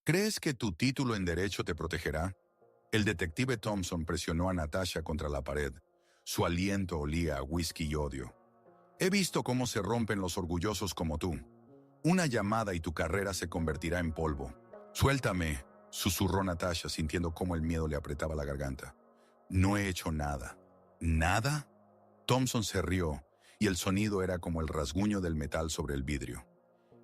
¿Crees que tu título en Derecho te protegerá? El detective Thompson presionó a Natasha contra la pared. Su aliento olía a whisky y odio. He visto cómo se rompen los orgullosos como tú. Una llamada y tu carrera se convertirá en polvo. Suéltame, susurró Natasha sintiendo cómo el miedo le apretaba la garganta. No he hecho nada. ¿Nada? Thompson se rió, y el sonido era como el rasguño del metal sobre el vidrio.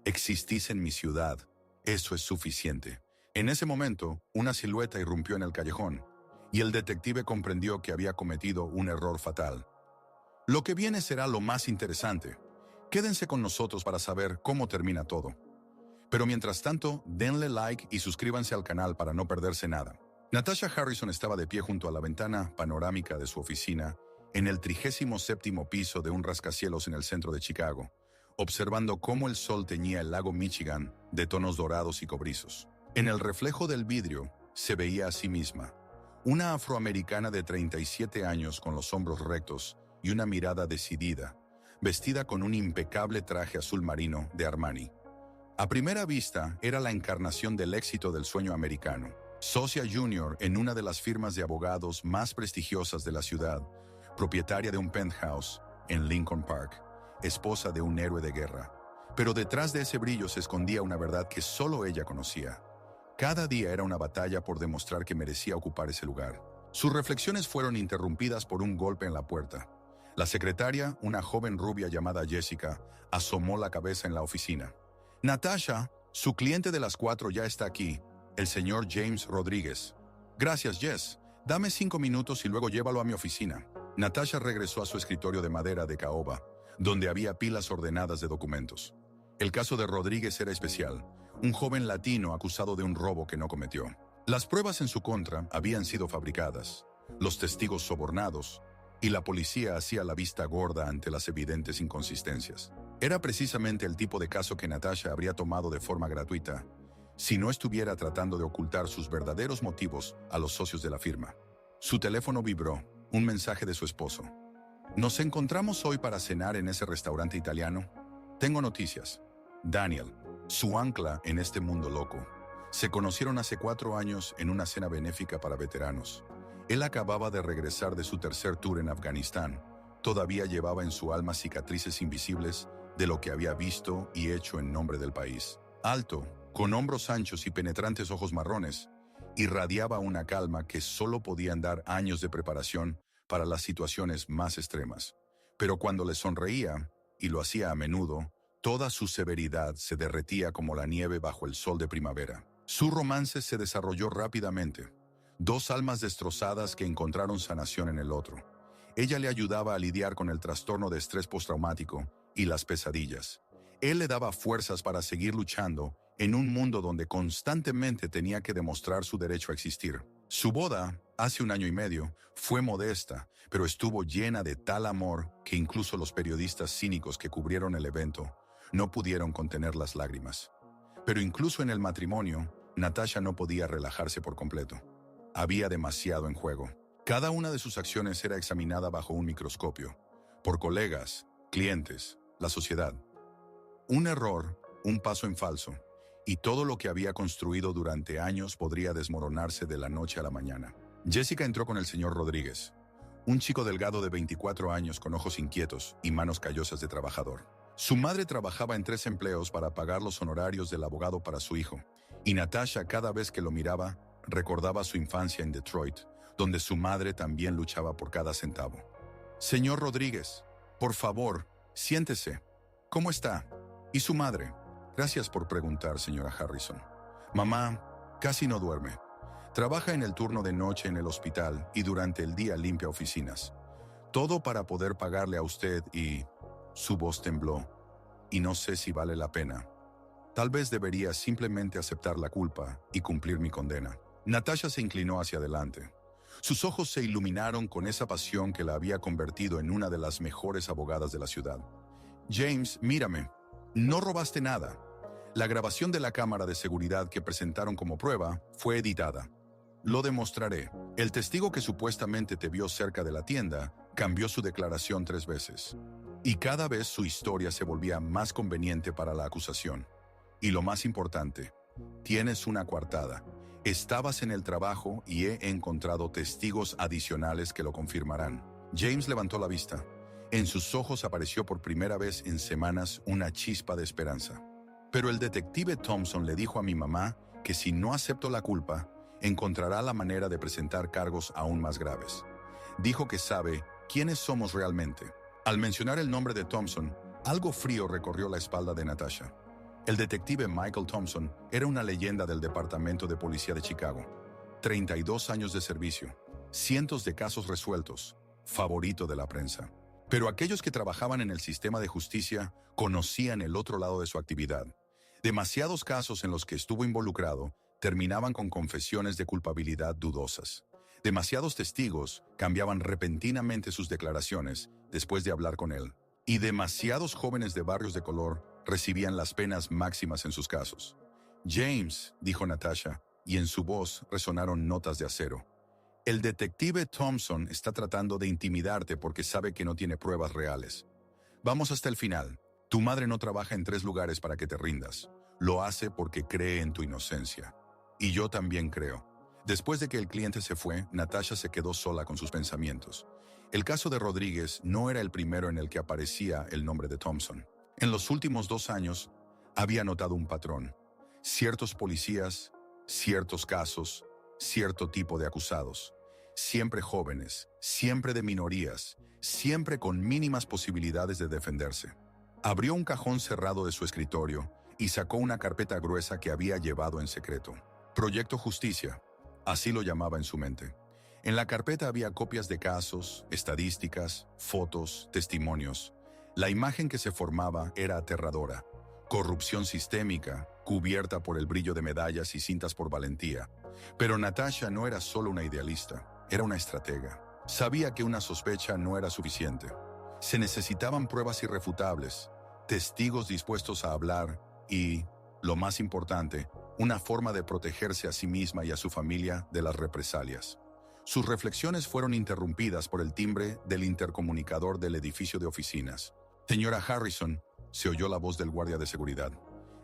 Existís en mi ciudad. Eso es suficiente. En ese momento, una silueta irrumpió en el callejón, y el detective comprendió que había cometido un error fatal. Lo que viene será lo más interesante. Quédense con nosotros para saber cómo termina todo. Pero mientras tanto, denle like y suscríbanse al canal para no perderse nada. Natasha Harrison estaba de pie junto a la ventana panorámica de su oficina, en el 37º piso de un rascacielos en el centro de Chicago, observando cómo el sol teñía el lago Michigan de tonos dorados y cobrizos. En el reflejo del vidrio se veía a sí misma, una afroamericana de 37 años con los hombros rectos y una mirada decidida, vestida con un impecable traje azul marino de Armani. A primera vista, era la encarnación del éxito del sueño americano. Socia junior en una de las firmas de abogados más prestigiosas de la ciudad, propietaria de un penthouse en Lincoln Park, esposa de un héroe de guerra. Pero detrás de ese brillo se escondía una verdad que solo ella conocía. Cada día era una batalla por demostrar que merecía ocupar ese lugar. Sus reflexiones fueron interrumpidas por un golpe en la puerta. La secretaria, una joven rubia llamada Jessica, asomó la cabeza en la oficina. Natasha, su cliente de las 4 ya está aquí, el señor James Rodríguez. Gracias, Jess. Dame 5 minutos y luego llévalo a mi oficina. Natasha regresó a su escritorio de madera de caoba, donde había pilas ordenadas de documentos. El caso de Rodríguez era especial, un joven latino acusado de un robo que no cometió. Las pruebas en su contra habían sido fabricadas, los testigos sobornados, y la policía hacía la vista gorda ante las evidentes inconsistencias. Era precisamente el tipo de caso que Natasha habría tomado de forma gratuita, si no estuviera tratando de ocultar sus verdaderos motivos a los socios de la firma. Su teléfono vibró, un mensaje de su esposo. ¿Nos encontramos hoy para cenar en ese restaurante italiano? Tengo noticias. Daniel, su ancla en este mundo loco. Se conocieron hace 4 años en una cena benéfica para veteranos. Él acababa de regresar de su tercer tour en Afganistán. Todavía llevaba en su alma cicatrices invisibles de lo que había visto y hecho en nombre del país. Alto, con hombros anchos y penetrantes ojos marrones, irradiaba una calma que solo podían dar años de preparación para las situaciones más extremas. Pero cuando le sonreía, y lo hacía a menudo, toda su severidad se derretía como la nieve bajo el sol de primavera. Su romance se desarrolló rápidamente. 2 almas destrozadas que encontraron sanación en el otro. Ella le ayudaba a lidiar con el trastorno de estrés postraumático y las pesadillas. Él le daba fuerzas para seguir luchando en un mundo donde constantemente tenía que demostrar su derecho a existir. Su boda, hace 1 año y medio, fue modesta, pero estuvo llena de tal amor que incluso los periodistas cínicos que cubrieron el evento no pudieron contener las lágrimas. Pero incluso en el matrimonio, Natasha no podía relajarse por completo. Había demasiado en juego. Cada una de sus acciones era examinada bajo un microscopio, por colegas, clientes, la sociedad. Un error, un paso en falso, y todo lo que había construido durante años podría desmoronarse de la noche a la mañana. Jessica entró con el señor Rodríguez, un chico delgado de 24 años con ojos inquietos y manos callosas de trabajador. Su madre trabajaba en 3 empleos para pagar los honorarios del abogado para su hijo, y Natasha cada vez que lo miraba, recordaba su infancia en Detroit, donde su madre también luchaba por cada centavo. Señor Rodríguez, por favor, siéntese. ¿Cómo está? ¿Y su madre? Gracias por preguntar, señora Harrison. Mamá casi no duerme. Trabaja en el turno de noche en el hospital y durante el día limpia oficinas. Todo para poder pagarle a usted y... Su voz tembló. Y no sé si vale la pena. Tal vez debería simplemente aceptar la culpa y cumplir mi condena. Natasha se inclinó hacia adelante. Sus ojos se iluminaron con esa pasión que la había convertido en una de las mejores abogadas de la ciudad. James, mírame. No robaste nada. La grabación de la cámara de seguridad que presentaron como prueba fue editada. Lo demostraré. El testigo que supuestamente te vio cerca de la tienda cambió su declaración 3 veces. Y cada vez su historia se volvía más conveniente para la acusación. Y lo más importante, Tienes una coartada. Estabas en el trabajo y he encontrado testigos adicionales que lo confirmarán. James levantó la vista. En sus ojos apareció por primera vez en semanas una chispa de esperanza. Pero el detective Thompson le dijo a mi mamá que si no acepto la culpa, encontrará la manera de presentar cargos aún más graves. Dijo que sabe quiénes somos realmente. Al mencionar el nombre de Thompson, algo frío recorrió la espalda de Natasha. El detective Michael Thompson era una leyenda del Departamento de Policía de Chicago. 32 años de servicio, cientos de casos resueltos, favorito de la prensa. Pero aquellos que trabajaban en el sistema de justicia conocían el otro lado de su actividad. Demasiados casos en los que estuvo involucrado terminaban con confesiones de culpabilidad dudosas. Demasiados testigos cambiaban repentinamente sus declaraciones después de hablar con él. Y demasiados jóvenes de barrios de color recibían las penas máximas en sus casos. James, dijo Natasha, y en su voz resonaron notas de acero. El detective Thompson está tratando de intimidarte porque sabe que no tiene pruebas reales. Vamos hasta el final. Tu madre no trabaja en 3 lugares para que te rindas. Lo hace porque cree en tu inocencia. Y yo también creo. Después de que el cliente se fue, Natasha se quedó sola con sus pensamientos. El caso de Rodríguez no era el primero en el que aparecía el nombre de Thompson. En los últimos 2 años, había notado un patrón. Ciertos policías, ciertos casos, cierto tipo de acusados. Siempre jóvenes, siempre de minorías, siempre con mínimas posibilidades de defenderse. Abrió un cajón cerrado de su escritorio y sacó una carpeta gruesa que había llevado en secreto. Proyecto Justicia, así lo llamaba en su mente. En la carpeta había copias de casos, estadísticas, fotos, testimonios. La imagen que se formaba era aterradora. Corrupción sistémica, cubierta por el brillo de medallas y cintas por valentía. Pero Natasha no era solo una idealista, era una estratega. Sabía que una sospecha no era suficiente. Se necesitaban pruebas irrefutables, testigos dispuestos a hablar y, lo más importante, una forma de protegerse a sí misma y a su familia de las represalias. Sus reflexiones fueron interrumpidas por el timbre del intercomunicador del edificio de oficinas. Señora Harrison, se oyó la voz del guardia de seguridad.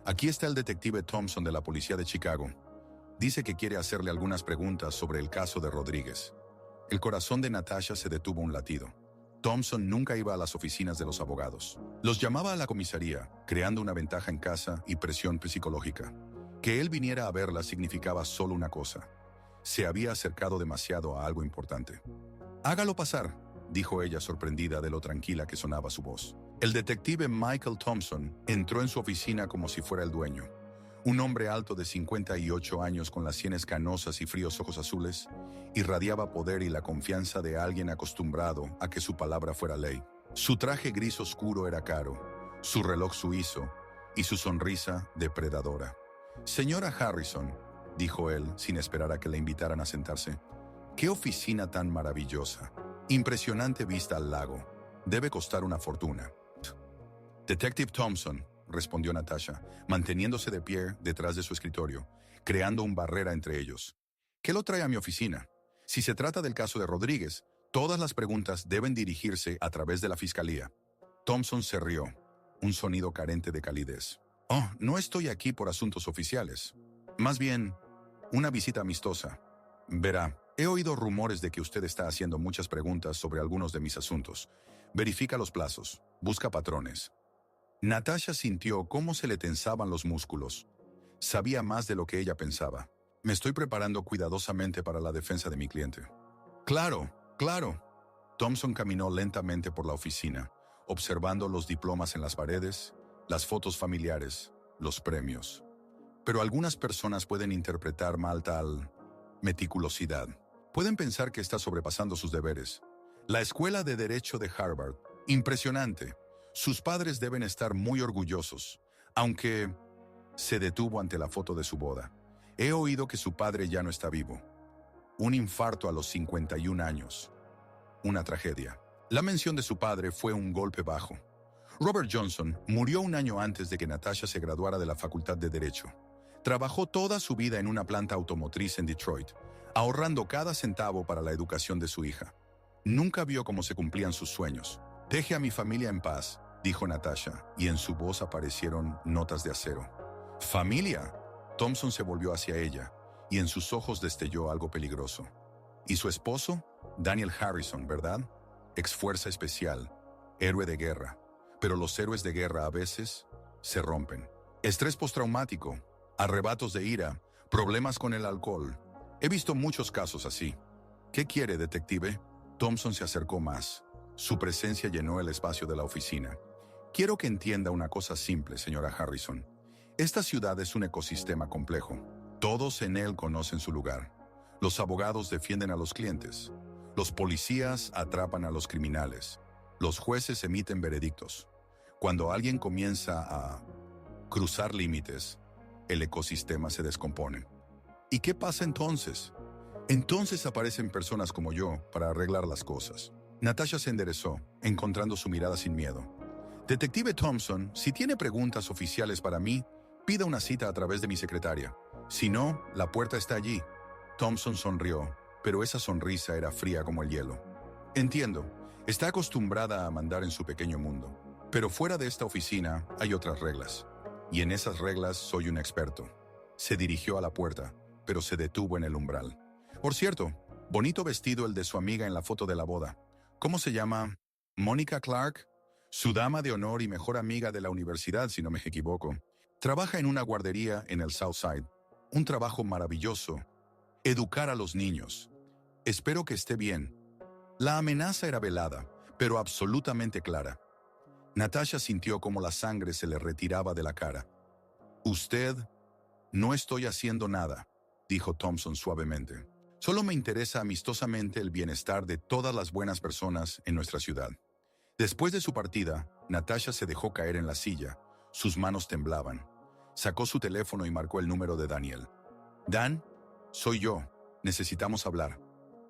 Aquí está el detective Thompson de la policía de Chicago. Dice que quiere hacerle algunas preguntas sobre el caso de Rodríguez. El corazón de Natasha se detuvo un latido. Thompson nunca iba a las oficinas de los abogados. Los llamaba a la comisaría, creando una ventaja en casa y presión psicológica. Que él viniera a verla significaba solo una cosa. Se había acercado demasiado a algo importante. «Hágalo pasar», dijo ella sorprendida de lo tranquila que sonaba su voz. El detective Michael Thompson entró en su oficina como si fuera el dueño. Un hombre alto de 58 años con las sienes canosas y fríos ojos azules, irradiaba poder y la confianza de alguien acostumbrado a que su palabra fuera ley. Su traje gris oscuro era caro, su reloj suizo y su sonrisa depredadora. «Señora Harrison», dijo él, sin esperar a que le invitaran a sentarse. «Qué oficina tan maravillosa. Impresionante vista al lago. Debe costar una fortuna». «Detective Thompson», respondió Natasha, manteniéndose de pie detrás de su escritorio, creando una barrera entre ellos. «¿Qué lo trae a mi oficina? Si se trata del caso de Rodríguez, todas las preguntas deben dirigirse a través de la fiscalía». Thompson se rió, un sonido carente de calidez. «Oh, no estoy aquí por asuntos oficiales. Más bien, una visita amistosa. Verá, he oído rumores de que usted está haciendo muchas preguntas sobre algunos de mis asuntos. Verifica los plazos, busca patrones». Natasha sintió cómo se le tensaban los músculos. Sabía más de lo que ella pensaba. «Me estoy preparando cuidadosamente para la defensa de mi cliente». «Claro, claro». Thompson caminó lentamente por la oficina, observando los diplomas en las paredes, las fotos familiares, los premios. Pero algunas personas pueden interpretar mal tal meticulosidad. Pueden pensar que está sobrepasando sus deberes. La Escuela de Derecho de Harvard, impresionante. Sus padres deben estar muy orgullosos, aunque se detuvo ante la foto de su boda. He oído que su padre ya no está vivo. Un infarto a los 51 años. Una tragedia. La mención de su padre fue un golpe bajo. Robert Johnson murió un año antes de que Natasha se graduara de la Facultad de Derecho. Trabajó toda su vida en una planta automotriz en Detroit, ahorrando cada centavo para la educación de su hija. Nunca vio cómo se cumplían sus sueños. «Deje a mi familia en paz», dijo Natasha, y en su voz aparecieron notas de acero. «¿Familia? Thompson se volvió hacia ella, y en sus ojos destelló algo peligroso. ¿Y su esposo? Daniel Harrison, ¿verdad? Ex fuerza especial, héroe de guerra. Pero los héroes de guerra a veces se rompen. Estrés postraumático, arrebatos de ira, problemas con el alcohol. He visto muchos casos así. ¿Qué quiere, detective? Thompson se acercó más. Su presencia llenó el espacio de la oficina. Quiero que entienda una cosa simple, señora Harrison. Esta ciudad es un ecosistema complejo. Todos en él conocen su lugar. Los abogados defienden a los clientes. Los policías atrapan a los criminales. Los jueces emiten veredictos. Cuando alguien comienza a cruzar límites, el ecosistema se descompone. ¿Y qué pasa entonces? Entonces aparecen personas como yo para arreglar las cosas. Natasha se enderezó, encontrando su mirada sin miedo. Detective Thompson, si tiene preguntas oficiales para mí, pida una cita a través de mi secretaria. Si no, la puerta está allí. Thompson sonrió, pero esa sonrisa era fría como el hielo. Entiendo, está acostumbrada a mandar en su pequeño mundo. Pero fuera de esta oficina hay otras reglas. Y en esas reglas soy un experto. Se dirigió a la puerta, pero se detuvo en el umbral. Por cierto, bonito vestido el de su amiga en la foto de la boda. ¿Cómo se llama? ¿Mónica Clark? Su dama de honor y mejor amiga de la universidad, si no me equivoco. Trabaja en una guardería en el South Side. Un trabajo maravilloso. Educar a los niños. Espero que esté bien. La amenaza era velada, pero absolutamente clara. Natasha sintió como la sangre se le retiraba de la cara. Usted, no estoy haciendo nada, dijo Thompson suavemente. Solo me interesa amistosamente el bienestar de todas las buenas personas en nuestra ciudad. Después de su partida, Natasha se dejó caer en la silla. Sus manos temblaban. Sacó su teléfono y marcó el número de Daniel. Dan, soy yo. Necesitamos hablar.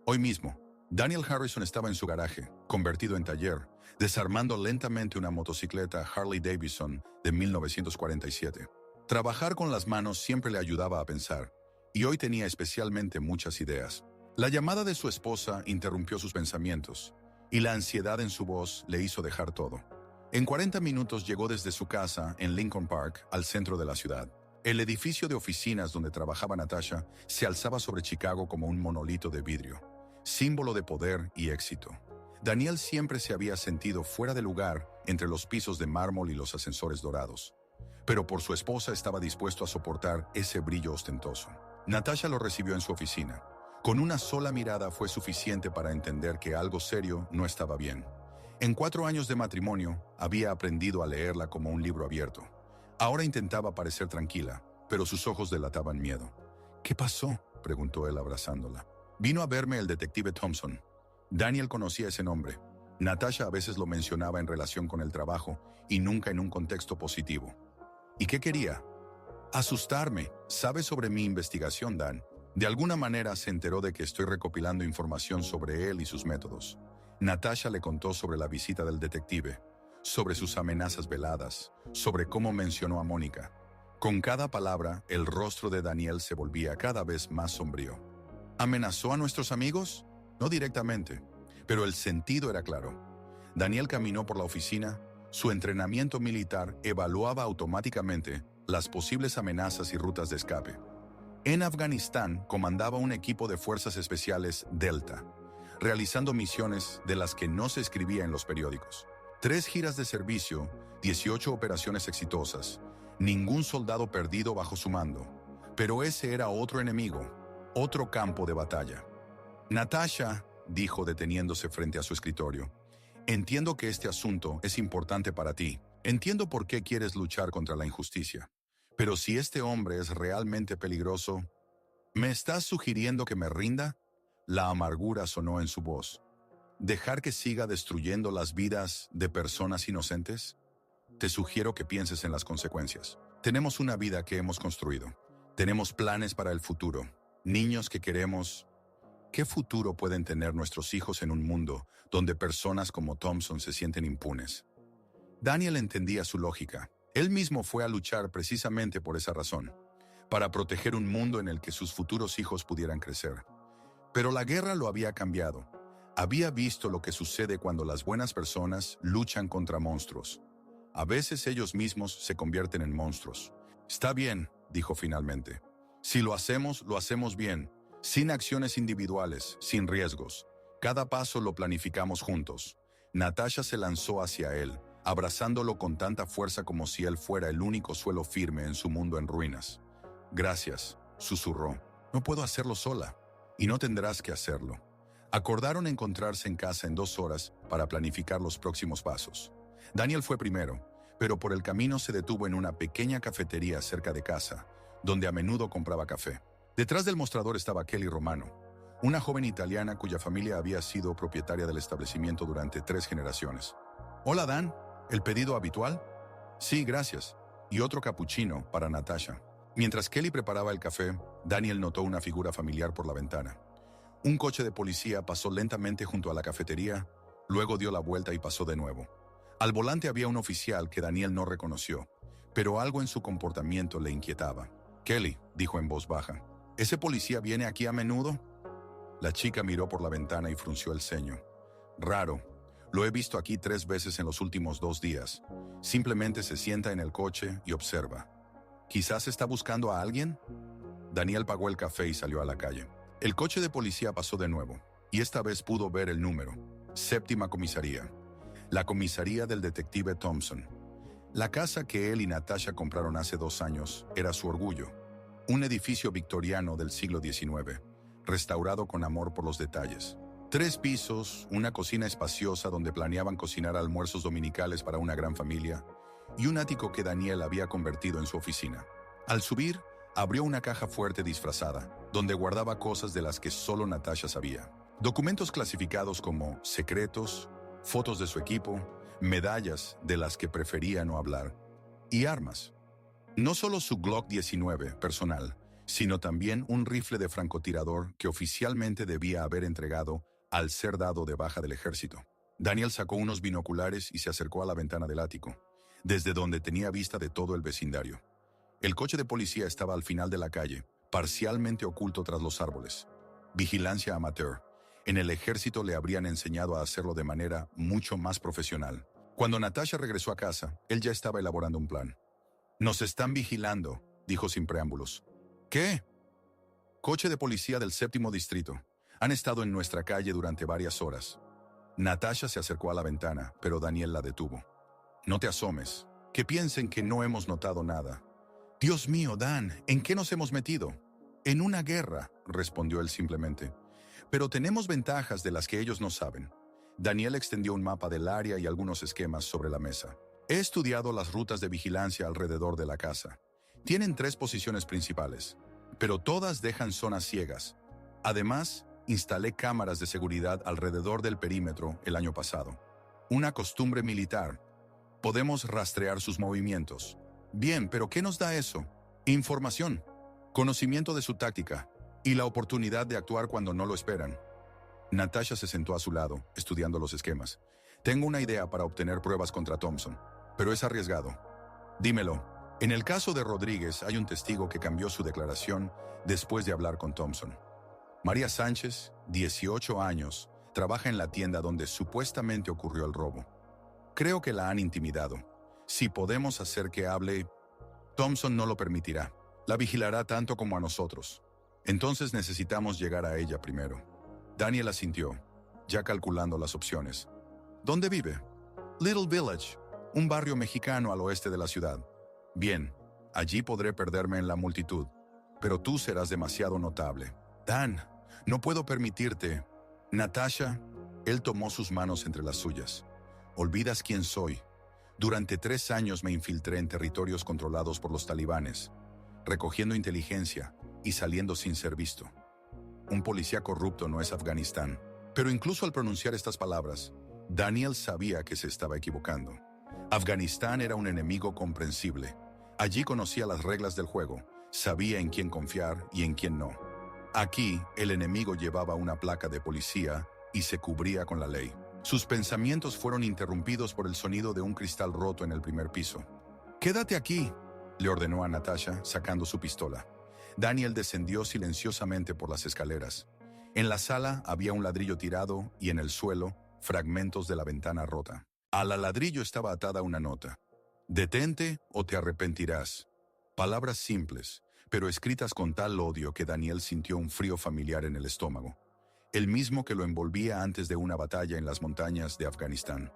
Hoy mismo. Daniel Harrison estaba en su garaje, convertido en taller, desarmando lentamente una motocicleta Harley Davidson de 1947. Trabajar con las manos siempre le ayudaba a pensar, y hoy tenía especialmente muchas ideas. La llamada de su esposa interrumpió sus pensamientos, y la ansiedad en su voz le hizo dejar todo. En 40 minutos llegó desde su casa en Lincoln Park al centro de la ciudad. El edificio de oficinas donde trabajaba Natasha se alzaba sobre Chicago como un monolito de vidrio, símbolo de poder y éxito. Daniel siempre se había sentido fuera de lugar entre los pisos de mármol y los ascensores dorados, pero por su esposa estaba dispuesto a soportar ese brillo ostentoso. Natasha lo recibió en su oficina. Con una sola mirada fue suficiente para entender que algo serio no estaba bien. En 4 años de matrimonio, había aprendido a leerla como un libro abierto. Ahora intentaba parecer tranquila, pero sus ojos delataban miedo. ¿Qué pasó?, preguntó él abrazándola. Vino a verme el detective Thompson. Daniel conocía ese nombre. Natasha a veces lo mencionaba en relación con el trabajo y nunca en un contexto positivo. ¿Y qué quería? Asustarme. ¿Sabe sobre mi investigación, Dan? De alguna manera se enteró de que estoy recopilando información sobre él y sus métodos. Natasha le contó sobre la visita del detective, sobre sus amenazas veladas, sobre cómo mencionó a Mónica. Con cada palabra, el rostro de Daniel se volvía cada vez más sombrío. ¿Amenazó a nuestros amigos? No directamente, pero el sentido era claro. Daniel caminó por la oficina. Su entrenamiento militar evaluaba automáticamente las posibles amenazas y rutas de escape. En Afganistán comandaba un equipo de fuerzas especiales Delta, realizando misiones de las que no se escribía en los periódicos. 3 giras de servicio, 18 operaciones exitosas, ningún soldado perdido bajo su mando. Pero ese era otro enemigo, otro campo de batalla. Natasha, dijo deteniéndose frente a su escritorio, entiendo que este asunto es importante para ti. Entiendo por qué quieres luchar contra la injusticia. Pero si este hombre es realmente peligroso, ¿me estás sugiriendo que me rinda? La amargura sonó en su voz. ¿Dejar que siga destruyendo las vidas de personas inocentes? Te sugiero que pienses en las consecuencias. Tenemos una vida que hemos construido. Tenemos planes para el futuro. Niños que queremos. ¿Qué futuro pueden tener nuestros hijos en un mundo donde personas como Thompson se sienten impunes? Daniel entendía su lógica. Él mismo fue a luchar precisamente por esa razón, para proteger un mundo en el que sus futuros hijos pudieran crecer. Pero la guerra lo había cambiado. Había visto lo que sucede cuando las buenas personas luchan contra monstruos. A veces ellos mismos se convierten en monstruos. Está bien, dijo finalmente. Si lo hacemos bien, sin acciones individuales, sin riesgos. Cada paso lo planificamos juntos. Natasha se lanzó hacia él, abrazándolo con tanta fuerza como si él fuera el único suelo firme en su mundo en ruinas. Gracias, susurró. No puedo hacerlo sola, y no tendrás que hacerlo. Acordaron encontrarse en casa en 2 horas para planificar los próximos pasos. Daniel fue primero, pero por el camino se detuvo en una pequeña cafetería cerca de casa, donde a menudo compraba café. Detrás del mostrador estaba Kelly Romano, una joven italiana cuya familia había sido propietaria del establecimiento durante 3 generaciones. Hola, Dan, ¿el pedido habitual? Sí, gracias. Y otro cappuccino para Natasha. Mientras Kelly preparaba el café, Daniel notó una figura familiar por la ventana. Un coche de policía pasó lentamente junto a la cafetería, luego dio la vuelta y pasó de nuevo. Al volante había un oficial que Daniel no reconoció, pero algo en su comportamiento le inquietaba. Kelly, dijo en voz baja, ¿ese policía viene aquí a menudo? La chica miró por la ventana y frunció el ceño. Raro. Lo he visto aquí 3 veces en los últimos 2 días. Simplemente se sienta en el coche y observa. ¿Quizás está buscando a alguien? Daniel pagó el café y salió a la calle. El coche de policía pasó de nuevo, y esta vez pudo ver el número. 7ª comisaría. La comisaría del detective Thompson. La casa que él y Natasha compraron hace 2 años era su orgullo. Un edificio victoriano del siglo XIX, restaurado con amor por los detalles. 3 pisos, una cocina espaciosa donde planeaban cocinar almuerzos dominicales para una gran familia, y un ático que Daniel había convertido en su oficina. Al subir, abrió una caja fuerte disfrazada, donde guardaba cosas de las que solo Natasha sabía. Documentos clasificados como secretos, fotos de su equipo, medallas de las que prefería no hablar, y armas. No solo su Glock 19 personal, sino también un rifle de francotirador que oficialmente debía haber entregado al ser dado de baja del ejército. Daniel sacó unos binoculares y se acercó a la ventana del ático, desde donde tenía vista de todo el vecindario. El coche de policía estaba al final de la calle, parcialmente oculto tras los árboles. Vigilancia amateur. En el ejército le habrían enseñado a hacerlo de manera mucho más profesional. Cuando Natasha regresó a casa, él ya estaba elaborando un plan. Nos están vigilando, dijo sin preámbulos. ¿Qué? Coche de policía del 7º distrito. Han estado en nuestra calle durante varias horas. Natasha se acercó a la ventana, pero Daniel la detuvo. No te asomes. Que piensen que no hemos notado nada. Dios mío, Dan, ¿en qué nos hemos metido? En una guerra, respondió él simplemente. Pero tenemos ventajas de las que ellos no saben. Daniel extendió un mapa del área y algunos esquemas sobre la mesa. He estudiado las rutas de vigilancia alrededor de la casa. Tienen 3 posiciones principales, pero todas dejan zonas ciegas. Además, instalé cámaras de seguridad alrededor del perímetro el año pasado. Una costumbre militar. Podemos rastrear sus movimientos. Bien, pero ¿qué nos da eso? Información, conocimiento de su táctica y la oportunidad de actuar cuando no lo esperan. Natasha se sentó a su lado, estudiando los esquemas. Tengo una idea para obtener pruebas contra Thompson, pero es arriesgado. Dímelo. En el caso de Rodríguez hay un testigo que cambió su declaración después de hablar con Thompson. María Sánchez, 18 años, trabaja en la tienda donde supuestamente ocurrió el robo. Creo que la han intimidado. Si podemos hacer que hable, Thompson no lo permitirá. La vigilará tanto como a nosotros. Entonces necesitamos llegar a ella primero. Daniel asintió, ya calculando las opciones. ¿Dónde vive? Little Village, un barrio mexicano al oeste de la ciudad. Bien, allí podré perderme en la multitud, pero tú serás demasiado notable. Dan, no puedo permitirte. Natasha, él tomó sus manos entre las suyas. Olvidas quién soy. Durante 3 años me infiltré en territorios controlados por los talibanes, recogiendo inteligencia y saliendo sin ser visto. Un policía corrupto no es Afganistán. Pero incluso al pronunciar estas palabras, Daniel sabía que se estaba equivocando. Afganistán era un enemigo comprensible. Allí conocía las reglas del juego, sabía en quién confiar y en quién no. Aquí, el enemigo llevaba una placa de policía y se cubría con la ley. Sus pensamientos fueron interrumpidos por el sonido de un cristal roto en el primer piso. «Quédate aquí», le ordenó a Natasha, sacando su pistola. Daniel descendió silenciosamente por las escaleras. En la sala había un ladrillo tirado y en el suelo, fragmentos de la ventana rota. A la ladrillo estaba atada una nota. «Detente o te arrepentirás». Palabras simples, pero escritas con tal odio que Daniel sintió un frío familiar en el estómago, el mismo que lo envolvía antes de una batalla en las montañas de Afganistán.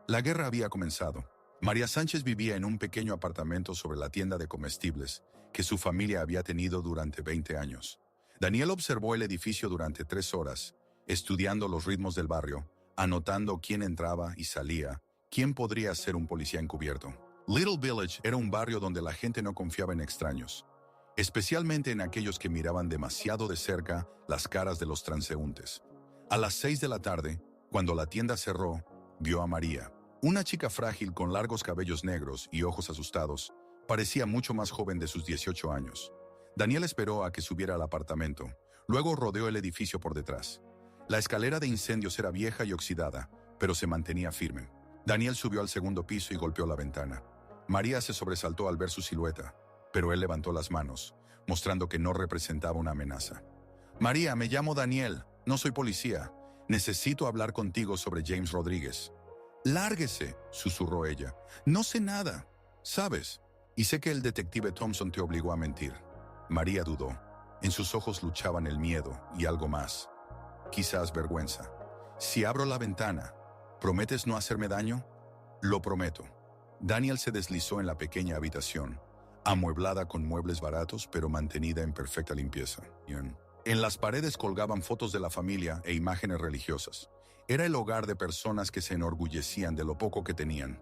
La guerra había comenzado. María Sánchez vivía en un pequeño apartamento sobre la tienda de comestibles que su familia había tenido durante 20 años. Daniel observó el edificio durante 3 horas, estudiando los ritmos del barrio, anotando quién entraba y salía, quién podría ser un policía encubierto. Little Village era un barrio donde la gente no confiaba en extraños, especialmente en aquellos que miraban demasiado de cerca las caras de los transeúntes. A las 6 de la tarde, cuando la tienda cerró, vio a María, una chica frágil con largos cabellos negros y ojos asustados. Parecía mucho más joven de sus 18 años. Daniel esperó a que subiera al apartamento, luego rodeó el edificio por detrás. La escalera de incendios era vieja y oxidada, pero se mantenía firme. Daniel subió al segundo piso y golpeó la ventana. María se sobresaltó al ver su silueta, pero él levantó las manos, mostrando que no representaba una amenaza. «María, me llamo Daniel, no soy policía. Necesito hablar contigo sobre James Rodríguez». «Lárguese», susurró ella. «No sé nada, ¿sabes? Y sé que el detective Thompson te obligó a mentir». María dudó. En sus ojos luchaban el miedo y algo más. Quizás vergüenza. «Si abro la ventana, ¿prometes no hacerme daño?» «Lo prometo». Daniel se deslizó en la pequeña habitación, amueblada con muebles baratos pero mantenida en perfecta limpieza. En las paredes colgaban fotos de la familia e imágenes religiosas. Era el hogar de personas que se enorgullecían de lo poco que tenían.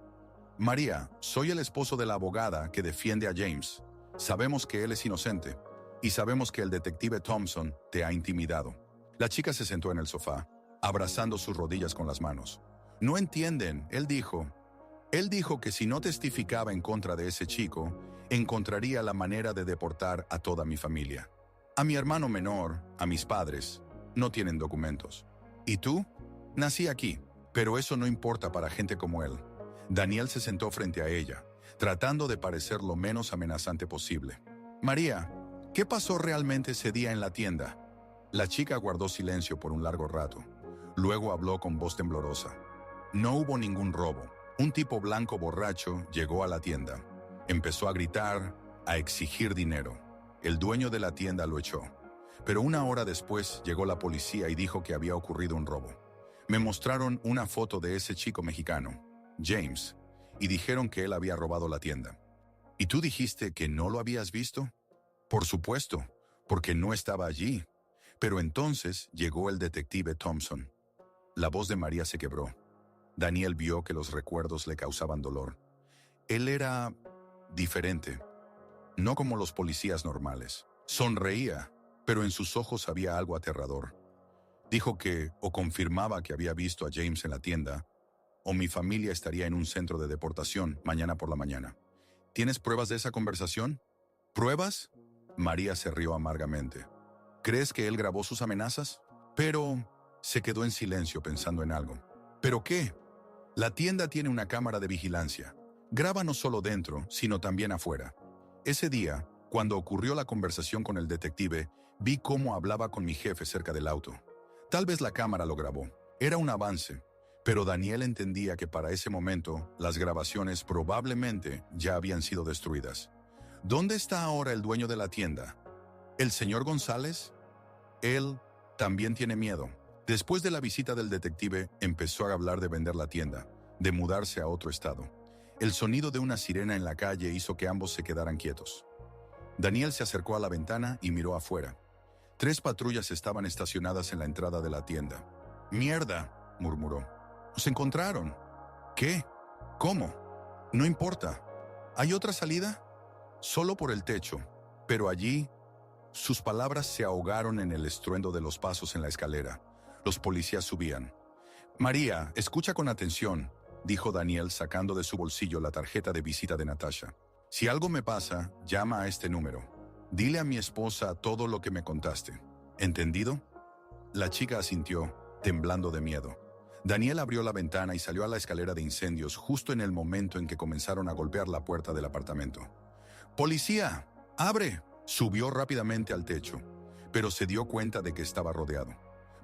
«María, soy el esposo de la abogada que defiende a James. Sabemos que él es inocente y sabemos que el detective Thompson te ha intimidado». La chica se sentó en el sofá, abrazando sus rodillas con las manos. «No entienden», él dijo. Él dijo que si no testificaba en contra de ese chico, encontraría la manera de deportar a toda mi familia. A mi hermano menor, a mis padres, no tienen documentos. ¿Y tú? Nací aquí, pero eso no importa para gente como él. Daniel se sentó frente a ella, tratando de parecer lo menos amenazante posible. «María, ¿qué pasó realmente ese día en la tienda?» La chica guardó silencio por un largo rato. Luego habló con voz temblorosa. «No hubo ningún robo. Un tipo blanco borracho llegó a la tienda. Empezó a gritar, a exigir dinero. El dueño de la tienda lo echó. Pero una hora después llegó la policía y dijo que había ocurrido un robo. Me mostraron una foto de ese chico mexicano, James, y dijeron que él había robado la tienda. ¿Y tú dijiste que no lo habías visto?» «Por supuesto, porque no estaba allí. Pero entonces llegó el detective Thompson». La voz de María se quebró. Daniel vio que los recuerdos le causaban dolor. Él era diferente, no como los policías normales. Sonreía, pero en sus ojos había algo aterrador. Dijo que o confirmaba que había visto a James en la tienda, o mi familia estaría en un centro de deportación mañana por la mañana. ¿Tienes pruebas de esa conversación?» «¿Pruebas?» María se rió amargamente. ¿Crees que él grabó sus amenazas? Pero se quedó en silencio pensando en algo. ¿Pero qué? La tienda tiene una cámara de vigilancia. Graba no solo dentro, sino también afuera. Ese día, cuando ocurrió la conversación con el detective, vi cómo hablaba con mi jefe cerca del auto. Tal vez la cámara lo grabó. Era un avance. Pero Daniel entendía que para ese momento, las grabaciones probablemente ya habían sido destruidas. ¿Dónde está ahora el dueño de la tienda? ¿El señor González? Él también tiene miedo. Después de la visita del detective, empezó a hablar de vender la tienda, de mudarse a otro estado. El sonido de una sirena en la calle hizo que ambos se quedaran quietos. Daniel se acercó a la ventana y miró afuera. 3 patrullas estaban estacionadas en la entrada de la tienda. «Mierda», murmuró. «Nos encontraron». «¿Qué? ¿Cómo?» «No importa. ¿Hay otra salida?» «Solo por el techo». Pero allí, sus palabras se ahogaron en el estruendo de los pasos en la escalera. Los policías subían. «María, escucha con atención», dijo Daniel sacando de su bolsillo la tarjeta de visita de Natasha. «Si algo me pasa, llama a este número. Dile a mi esposa todo lo que me contaste. ¿Entendido?» La chica asintió, temblando de miedo. Daniel abrió la ventana y salió a la escalera de incendios justo en el momento en que comenzaron a golpear la puerta del apartamento. «¡Policía! ¡Abre!». Subió rápidamente al techo, pero se dio cuenta de que estaba rodeado.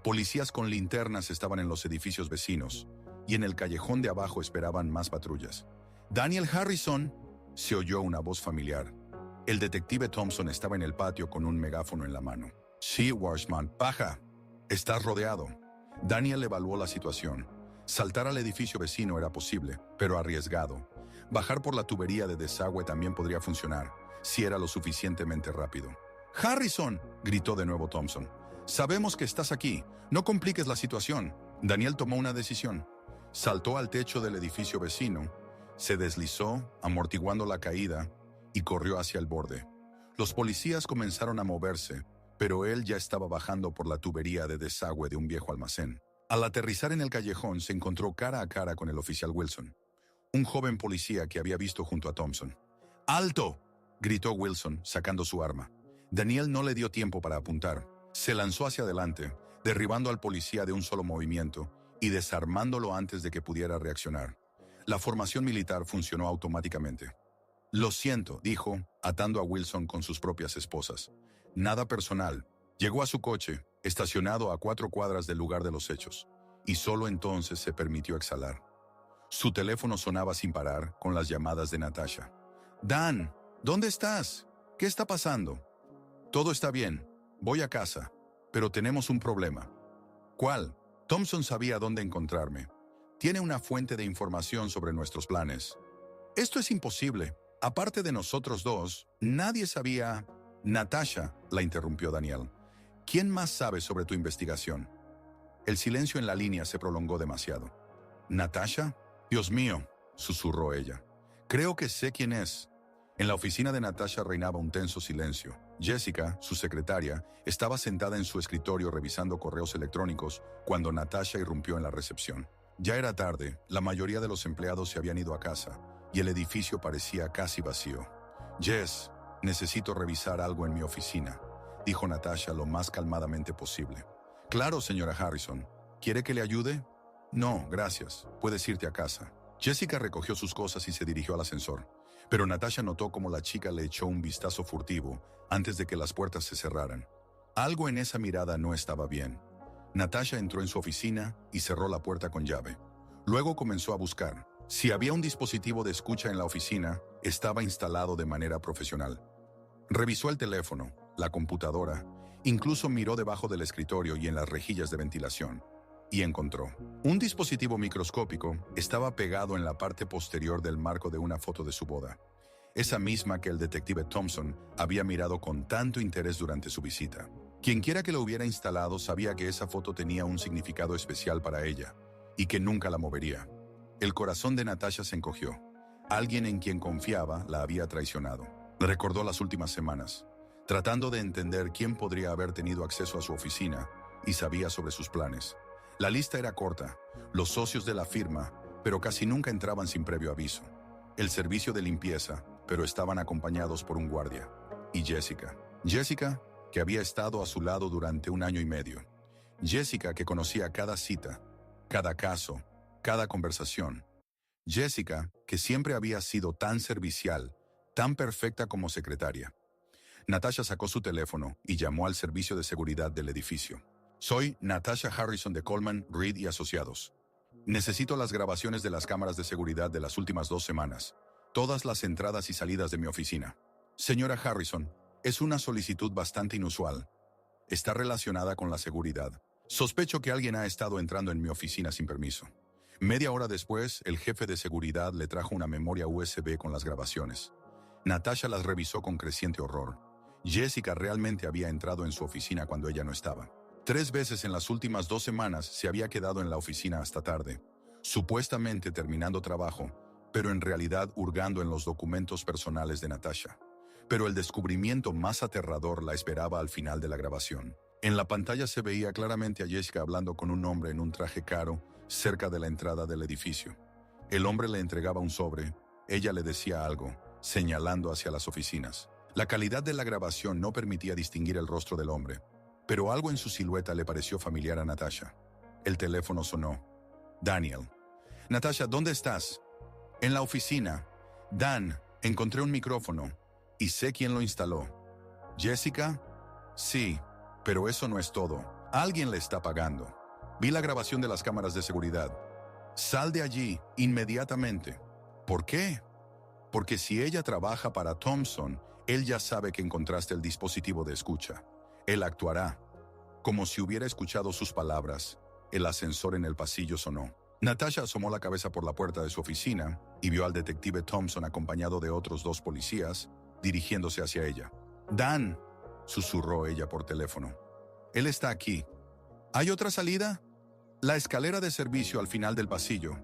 Policías con linternas estaban en los edificios vecinos, y en el callejón de abajo esperaban más patrullas. «Daniel Harrison», se oyó una voz familiar. El detective Thompson estaba en el patio con un megáfono en la mano. Sí, Washman, baja. Estás rodeado. Daniel evaluó la situación. Saltar al edificio vecino era posible, pero arriesgado. Bajar por la tubería de desagüe también podría funcionar, si era lo suficientemente rápido. ¡Harrison!, gritó de nuevo Thompson. Sabemos que estás aquí. No compliques la situación. Daniel tomó una decisión. Saltó al techo del edificio vecino, se deslizó, amortiguando la caída, y corrió hacia el borde. Los policías comenzaron a moverse, pero él ya estaba bajando por la tubería de desagüe de un viejo almacén. Al aterrizar en el callejón, se encontró cara a cara con el oficial Wilson, un joven policía que había visto junto a Thompson. ¡Alto!, gritó Wilson, sacando su arma. Daniel no le dio tiempo para apuntar. Se lanzó hacia adelante, derribando al policía de un solo movimiento y desarmándolo antes de que pudiera reaccionar. La formación militar funcionó automáticamente. Lo siento, dijo, atando a Wilson con sus propias esposas. Nada personal. Llegó a su coche, estacionado a 4 cuadras del lugar de los hechos, y solo entonces se permitió exhalar. Su teléfono sonaba sin parar con las llamadas de Natasha. «Dan, ¿dónde estás? ¿Qué está pasando?» «Todo está bien. Voy a casa. Pero tenemos un problema». «¿Cuál?» Thompson sabía dónde encontrarme. Tiene una fuente de información sobre nuestros planes. «Esto es imposible. Aparte de nosotros dos, nadie sabía...» «Natasha», la interrumpió Daniel. «¿Quién más sabe sobre tu investigación?» El silencio en la línea se prolongó demasiado. «¿Natasha? Dios mío», susurró ella. «Creo que sé quién es». En la oficina de Natasha reinaba un tenso silencio. Jessica, su secretaria, estaba sentada en su escritorio revisando correos electrónicos cuando Natasha irrumpió en la recepción. Ya era tarde, la mayoría de los empleados se habían ido a casa y el edificio parecía casi vacío. «Jess, necesito revisar algo en mi oficina», dijo Natasha lo más calmadamente posible. «Claro, señora Harrison. ¿Quiere que le ayude?» «No, gracias. Puedes irte a casa». Jessica recogió sus cosas y se dirigió al ascensor, pero Natasha notó cómo la chica le echó un vistazo furtivo antes de que las puertas se cerraran. Algo en esa mirada no estaba bien. Natasha entró en su oficina y cerró la puerta con llave. Luego comenzó a buscar. Si había un dispositivo de escucha en la oficina, estaba instalado de manera profesional. Revisó el teléfono, la computadora, incluso miró debajo del escritorio y en las rejillas de ventilación, y encontró. Un dispositivo microscópico estaba pegado en la parte posterior del marco de una foto de su boda, esa misma que el detective Thompson había mirado con tanto interés durante su visita. Quienquiera que lo hubiera instalado sabía que esa foto tenía un significado especial para ella, y que nunca la movería. El corazón de Natasha se encogió. Alguien en quien confiaba la había traicionado. Recordó las últimas semanas, tratando de entender quién podría haber tenido acceso a su oficina y sabía sobre sus planes. La lista era corta, los socios de la firma, pero casi nunca entraban sin previo aviso. El servicio de limpieza, pero estaban acompañados por un guardia. Y Jessica. Jessica, que había estado a su lado durante 1 año y medio. Jessica, que conocía cada cita, cada caso, cada conversación. Jessica, que siempre había sido tan servicial, tan perfecta como secretaria. Natasha sacó su teléfono y llamó al servicio de seguridad del edificio. «Soy Natasha Harrison de Coleman, Reed y Asociados. Necesito las grabaciones de las cámaras de seguridad de las últimas 2 semanas. Todas las entradas y salidas de mi oficina». «Señora Harrison, es una solicitud bastante inusual. Está relacionada con la seguridad. Sospecho que alguien ha estado entrando en mi oficina sin permiso». Media hora después, el jefe de seguridad le trajo una memoria USB con las grabaciones. Natasha las revisó con creciente horror. Jessica realmente había entrado en su oficina cuando ella no estaba. 3 veces en las últimas 2 semanas se había quedado en la oficina hasta tarde, supuestamente terminando trabajo, pero en realidad hurgando en los documentos personales de Natasha. Pero el descubrimiento más aterrador la esperaba al final de la grabación. En la pantalla se veía claramente a Jessica hablando con un hombre en un traje caro cerca de la entrada del edificio. El hombre le entregaba un sobre, ella le decía algo, señalando hacia las oficinas. La calidad de la grabación no permitía distinguir el rostro del hombre, pero algo en su silueta le pareció familiar a Natasha. El teléfono sonó. «Daniel». «Natasha, ¿dónde estás?» «En la oficina». «Dan, encontré un micrófono y sé quién lo instaló». «¿Jessica?» «Sí, pero eso no es todo. Alguien le está pagando. Vi la grabación de las cámaras de seguridad. Sal de allí inmediatamente». «¿Por qué?» «Porque si ella trabaja para Thompson, Él ya sabe que encontraste el dispositivo de escucha. Él actuará. Como si hubiera escuchado sus palabras, el ascensor en el pasillo sonó. Natasha asomó la cabeza por la puerta de su oficina y vio al detective Thompson acompañado de otros 2 policías dirigiéndose hacia ella. «Dan», susurró ella por teléfono. «Él está aquí». «¿Hay otra salida?» «La escalera de servicio al final del pasillo».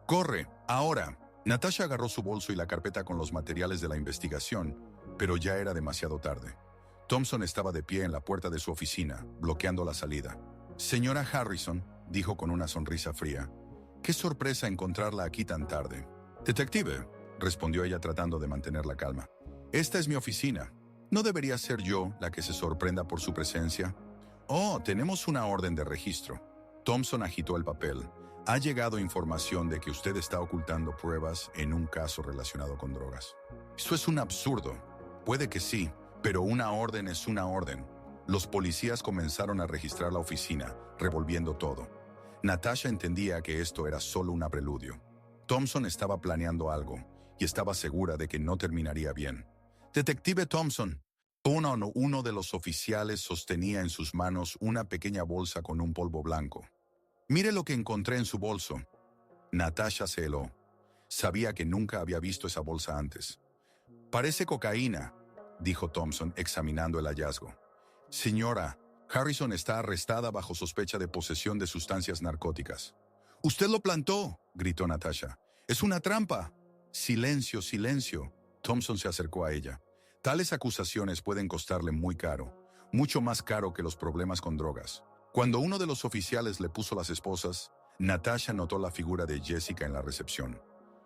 «Corre, ahora». Natasha agarró su bolso y la carpeta con los materiales de la investigación, pero ya era demasiado tarde. Thompson estaba de pie en la puerta de su oficina, bloqueando la salida. «Señora Harrison», dijo con una sonrisa fría, «qué sorpresa encontrarla aquí tan tarde». «Detective», respondió ella tratando de mantener la calma. «Esta es mi oficina. ¿No debería ser yo la que se sorprenda por su presencia?» «Oh, tenemos una orden de registro». Thompson agitó el papel. «Ha llegado información de que usted está ocultando pruebas en un caso relacionado con drogas». «Eso es un absurdo». «Puede que sí, pero una orden es una orden». Los policías comenzaron a registrar la oficina, revolviendo todo. Natasha entendía que esto era solo un preludio. Thompson estaba planeando algo, y estaba segura de que no terminaría bien. «Detective Thompson». Uno de los oficiales sostenía en sus manos una pequeña bolsa con un polvo blanco. «Mire lo que encontré en su bolso». Natasha se heló. Sabía que nunca había visto esa bolsa antes. «Parece cocaína», dijo Thompson examinando el hallazgo. «Señora, Harrison está arrestada bajo sospecha de posesión de sustancias narcóticas». «¡Usted lo plantó!», gritó Natasha. «Es una trampa». «Silencio, silencio». Thompson se acercó a ella. «Tales acusaciones pueden costarle muy caro, mucho más caro que los problemas con drogas». Cuando uno de los oficiales le puso las esposas, Natasha notó la figura de Jessica en la recepción.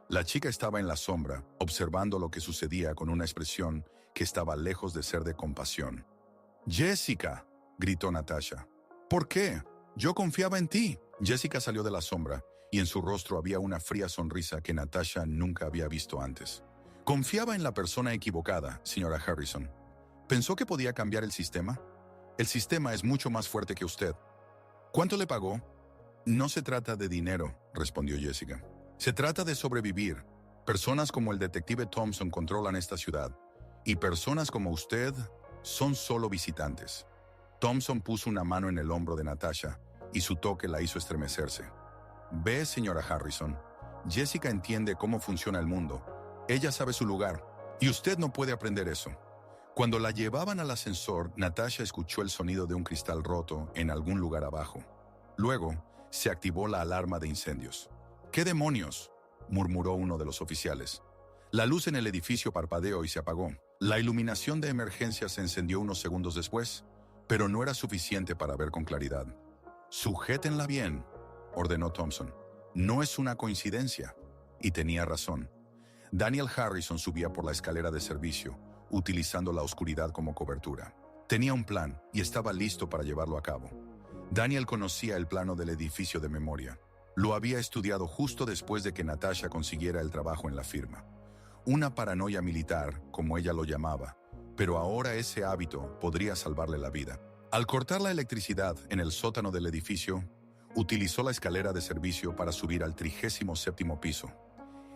La chica estaba en la sombra, observando lo que sucedía con una expresión que estaba lejos de ser de compasión. «¡Jessica!», gritó Natasha. «¿Por qué? Yo confiaba en ti». Jessica salió de la sombra y en su rostro había una fría sonrisa que Natasha nunca había visto antes. «Confiaba en la persona equivocada, señora Harrison. ¿Pensó que podía cambiar el sistema? El sistema es mucho más fuerte que usted». «¿Cuánto le pagó?» «No se trata de dinero», respondió Jessica. «Se trata de sobrevivir. Personas como el detective Thompson controlan esta ciudad, y personas como usted son solo visitantes». Thompson puso una mano en el hombro de Natasha, y su toque la hizo estremecerse. «Ve, señora Harrison, Jessica entiende cómo funciona el mundo. Ella sabe su lugar, y usted no puede aprender eso». Cuando la llevaban al ascensor, Natasha escuchó el sonido de un cristal roto en algún lugar abajo. Luego, se activó la alarma de incendios. «¿Qué demonios?», murmuró uno de los oficiales. La luz en el edificio parpadeó y se apagó. La iluminación de emergencia se encendió unos segundos después, pero no era suficiente para ver con claridad. «Sujétenla bien», ordenó Thompson. «No es una coincidencia». Y tenía razón. Daniel Harrison subía por la escalera de servicio, utilizando la oscuridad como cobertura. Tenía un plan y estaba listo para llevarlo a cabo. Daniel conocía el plano del edificio de memoria. Lo había estudiado justo después de que Natasha consiguiera el trabajo en la firma. Una paranoia militar, como ella lo llamaba, pero ahora ese hábito podría salvarle la vida. Al cortar la electricidad en el sótano del edificio, utilizó la escalera de servicio para subir al 37º piso.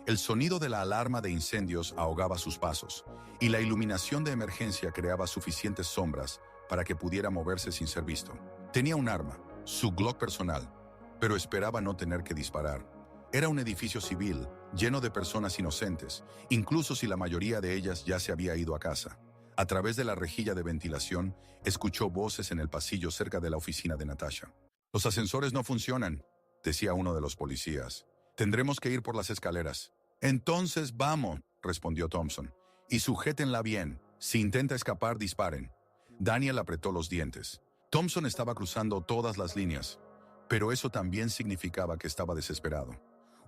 El sonido de la alarma de incendios ahogaba sus pasos, y la iluminación de emergencia creaba suficientes sombras para que pudiera moverse sin ser visto. Tenía un arma, su Glock personal, pero esperaba no tener que disparar. Era un edificio civil, lleno de personas inocentes, incluso si la mayoría de ellas ya se había ido a casa. A través de la rejilla de ventilación, escuchó voces en el pasillo cerca de la oficina de Natasha. «Los ascensores no funcionan», decía uno de los policías. «Tendremos que ir por las escaleras». «Entonces vamos», respondió Thompson. «Y sujétenla bien. Si intenta escapar, disparen». Daniel apretó los dientes. Thompson estaba cruzando todas las líneas, pero eso también significaba que estaba desesperado.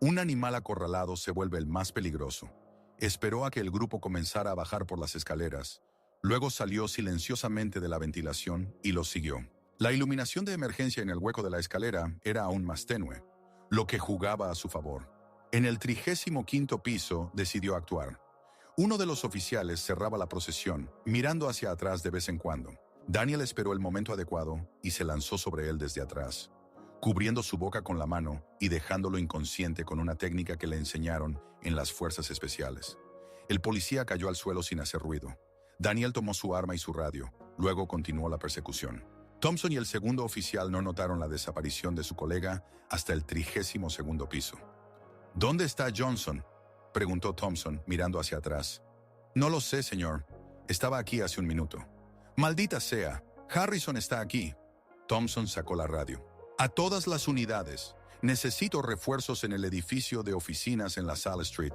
Un animal acorralado se vuelve el más peligroso. Esperó a que el grupo comenzara a bajar por las escaleras. Luego salió silenciosamente de la ventilación y los siguió. La iluminación de emergencia en el hueco de la escalera era aún más tenue, lo que jugaba a su favor. En el 35º piso decidió actuar. Uno de los oficiales cerraba la procesión, mirando hacia atrás de vez en cuando. Daniel esperó el momento adecuado y se lanzó sobre él desde atrás, cubriendo su boca con la mano y dejándolo inconsciente con una técnica que le enseñaron en las fuerzas especiales. El policía cayó al suelo sin hacer ruido. Daniel tomó su arma y su radio. Luego continuó la persecución. Thompson y el segundo oficial no notaron la desaparición de su colega hasta el 32º piso. ¿Dónde está Johnson?, preguntó Thompson, mirando hacia atrás. No lo sé, señor. Estaba aquí hace un minuto. Maldita sea, Harrison está aquí. Thompson sacó la radio. A todas las unidades, necesito refuerzos en el edificio de oficinas en la Salle Street.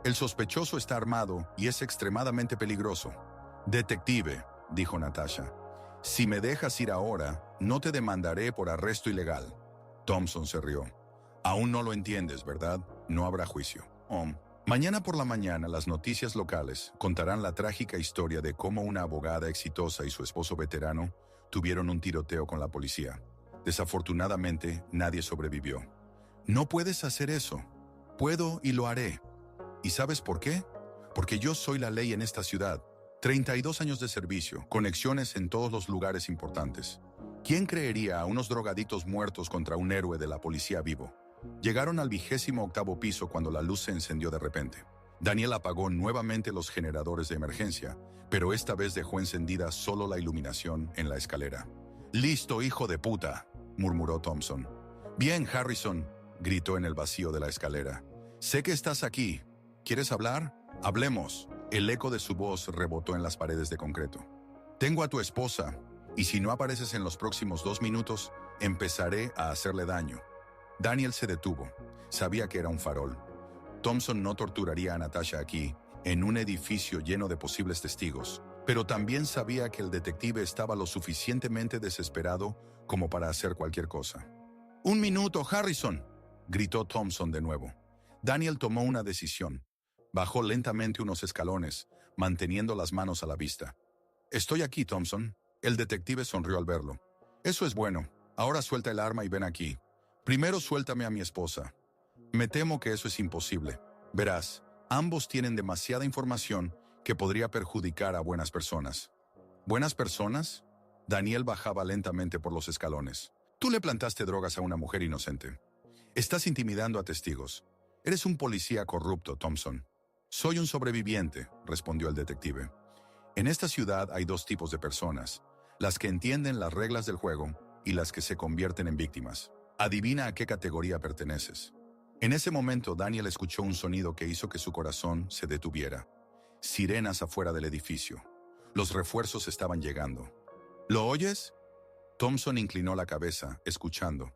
El sospechoso está armado y es extremadamente peligroso. Detective, dijo Natasha, si me dejas ir ahora, no te demandaré por arresto ilegal. Thompson se rió. Aún no lo entiendes, ¿verdad? No habrá juicio. Mañana por la mañana, las noticias locales contarán la trágica historia de cómo una abogada exitosa y su esposo veterano tuvieron un tiroteo con la policía. Desafortunadamente, nadie sobrevivió. No puedes hacer eso. Puedo y lo haré. ¿Y sabes por qué? Porque yo soy la ley en esta ciudad. 32 años de servicio, conexiones en todos los lugares importantes. ¿Quién creería a unos drogadictos muertos contra un héroe de la policía vivo? Llegaron al 28º piso cuando la luz se encendió de repente. Daniel apagó nuevamente los generadores de emergencia, pero esta vez dejó encendida solo la iluminación en la escalera. «¡Listo, hijo de puta!», murmuró Thompson. «Bien, Harrison», gritó en el vacío de la escalera. «Sé que estás aquí. ¿Quieres hablar? Hablemos». El eco de su voz rebotó en las paredes de concreto. «Tengo a tu esposa, y si no apareces en los próximos 2 minutos, empezaré a hacerle daño». Daniel se detuvo. Sabía que era un farol. Thompson no torturaría a Natasha aquí, en un edificio lleno de posibles testigos, pero también sabía que el detective estaba lo suficientemente desesperado como para hacer cualquier cosa. «¡Un minuto, Harrison!», gritó Thompson de nuevo. Daniel tomó una decisión. Bajó lentamente unos escalones, manteniendo las manos a la vista. «Estoy aquí, Thompson». El detective sonrió al verlo. «Eso es bueno. Ahora suelta el arma y ven aquí. Primero suéltame a mi esposa». «Me temo que eso es imposible. Verás, ambos tienen demasiada información que podría perjudicar a buenas personas». «¿Buenas personas?». Daniel bajaba lentamente por los escalones. «Tú le plantaste drogas a una mujer inocente. Estás intimidando a testigos. Eres un policía corrupto, Thompson». «Soy un sobreviviente», respondió el detective. «En esta ciudad hay 2 tipos de personas, las que entienden las reglas del juego y las que se convierten en víctimas. Adivina a qué categoría perteneces». En ese momento, Daniel escuchó un sonido que hizo que su corazón se detuviera. Sirenas afuera del edificio. Los refuerzos estaban llegando. «¿Lo oyes?». Thompson inclinó la cabeza, escuchando.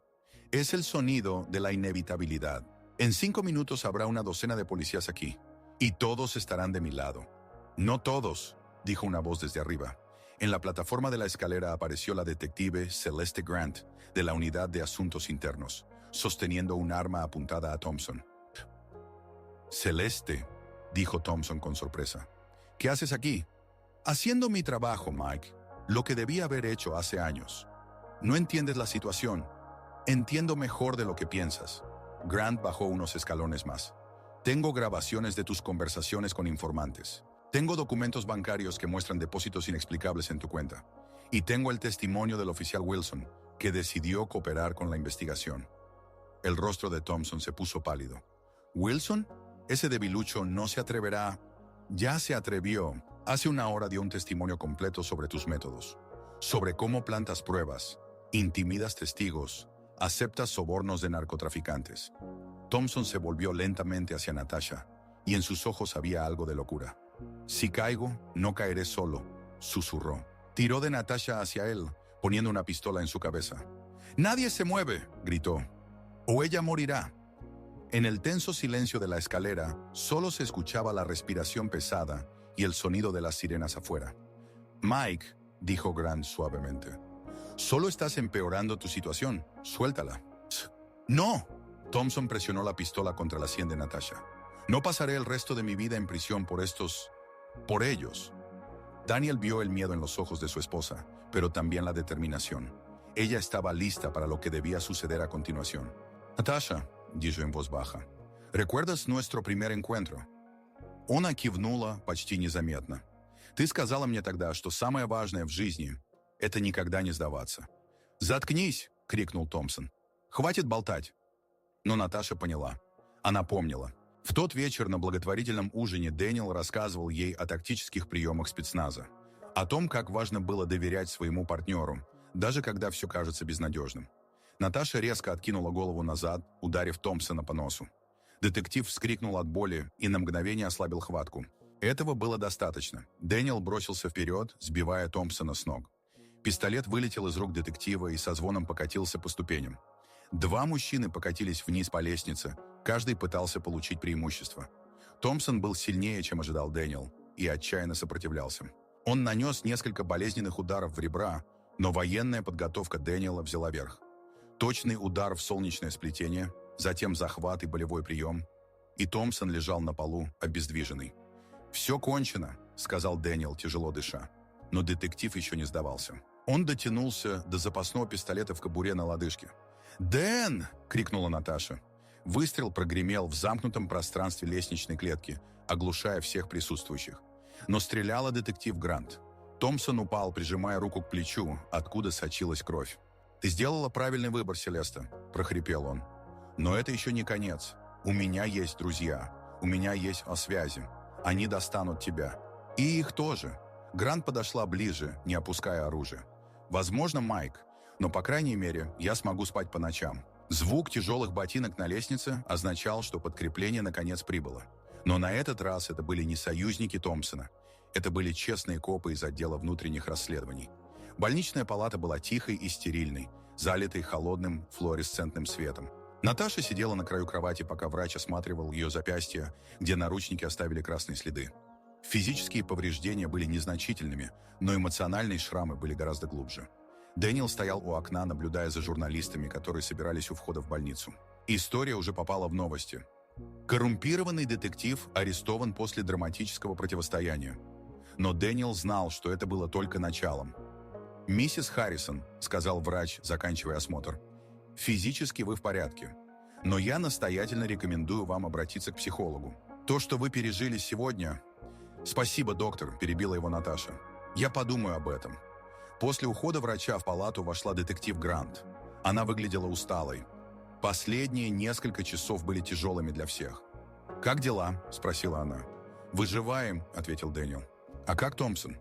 «Es el sonido de la inevitabilidad. En 5 minutos habrá una docena de policías aquí, y todos estarán de mi lado». «No todos», dijo una voz desde arriba. En la plataforma de la escalera apareció la detective Celeste Grant, de la Unidad de Asuntos Internos, sosteniendo un arma apuntada a Thompson. «Celeste», dijo Thompson con sorpresa. «¿Qué haces aquí?». «Haciendo mi trabajo, Mike. Lo que debía haber hecho hace años. No entiendes la situación. Entiendo mejor de lo que piensas». Grant bajó unos escalones más. «Tengo grabaciones de tus conversaciones con informantes. Tengo documentos bancarios que muestran depósitos inexplicables en tu cuenta. Y tengo el testimonio del oficial Wilson, que decidió cooperar con la investigación». El rostro de Thompson se puso pálido. «¿Wilson? Ese debilucho no se atreverá». «Ya se atrevió. Hace una hora dio un testimonio completo sobre tus métodos. Sobre cómo plantas pruebas, intimidas testigos, aceptas sobornos de narcotraficantes». Thompson se volvió lentamente hacia Natasha, y en sus ojos había algo de locura. «Si caigo, no caeré solo», susurró. Tiró de Natasha hacia él, poniendo una pistola en su cabeza. «¡Nadie se mueve!», gritó. «O ella morirá». En el tenso silencio de la escalera, solo se escuchaba la respiración pesada y el sonido de las sirenas afuera. «Mike», dijo Grant suavemente, «solo estás empeorando tu situación. Suéltala». «¡No!». Thompson presionó la pistola contra la sien de Natasha. «No pasaré el resto de mi vida en prisión por ellos». Daniel vio el miedo en los ojos de su esposa, pero también la determinación. Ella estaba lista para lo que debía suceder a continuación. «Natasha», dijo en voz baja, «¿recuerdas nuestro primer encuentro?» Она кивнула почти незаметно. «Ты сказала мне тогда, что самое важное в жизни – это никогда не сдаваться». «Заткнись!» – крикнул Томпсон. «Хватит болтать!» Но Наташа поняла. Она помнила. В тот вечер на благотворительном ужине Дэниел рассказывал ей о тактических приемах спецназа, о том, как важно было доверять своему партнеру, даже когда все кажется безнадежным. Наташа резко откинула голову назад, ударив Томпсона по носу. Детектив вскрикнул от боли и на мгновение ослабил хватку. Этого было достаточно. Дэниел бросился вперед, сбивая Томпсона с ног. Пистолет вылетел из рук детектива и со звоном покатился по ступеням. Два мужчины покатились вниз по лестнице, каждый пытался получить преимущество. Томпсон был сильнее, чем ожидал Дэниел, и отчаянно сопротивлялся. Он нанес несколько болезненных ударов в ребра, но военная подготовка Дэниела взяла верх. Точный удар в солнечное сплетение, затем захват и болевой прием, и Томпсон лежал на полу, обездвиженный. «Все кончено», — сказал Дэниел, тяжело дыша. Но детектив еще не сдавался. Он дотянулся до запасного пистолета в кобуре на лодыжке. «Дэн!» — крикнула Наташа. Выстрел прогремел в замкнутом пространстве лестничной клетки, оглушая всех присутствующих. Но стреляла детектив Грант. Томпсон упал, прижимая руку к плечу, откуда сочилась кровь. «Ты сделала правильный выбор, Селеста», — прохрипел он. «Но это еще не конец. У меня есть друзья. У меня есть связи. Они достанут тебя. И их тоже». Грант подошла ближе, не опуская оружие. «Возможно, Майк, но, по крайней мере, я смогу спать по ночам». Звук тяжелых ботинок на лестнице означал, что подкрепление наконец прибыло. Но на этот раз это были не союзники Томпсона. Это были честные копы из отдела внутренних расследований. Больничная палата была тихой и стерильной, залитой холодным флуоресцентным светом. Наташа сидела на краю кровати, пока врач осматривал ее запястье, где наручники оставили красные следы. Физические повреждения были незначительными, но эмоциональные шрамы были гораздо глубже. Дэниел стоял у окна, наблюдая за журналистами, которые собирались у входа в больницу. История уже попала в новости. Коррумпированный детектив арестован после драматического противостояния. Но Дэниел знал, что это было только началом. «Миссис Харрисон», — сказал врач, заканчивая осмотр, — «физически вы в порядке. Но я настоятельно рекомендую вам обратиться к психологу. То, что вы пережили сегодня...» «Спасибо, доктор», — перебила его Наташа. «Я подумаю об этом». После ухода врача в палату вошла детектив Грант. Она выглядела усталой. Последние несколько часов были тяжелыми для всех. «Как дела?» – спросила она. «Выживаем», – ответил Дэниел. «А как Томпсон?»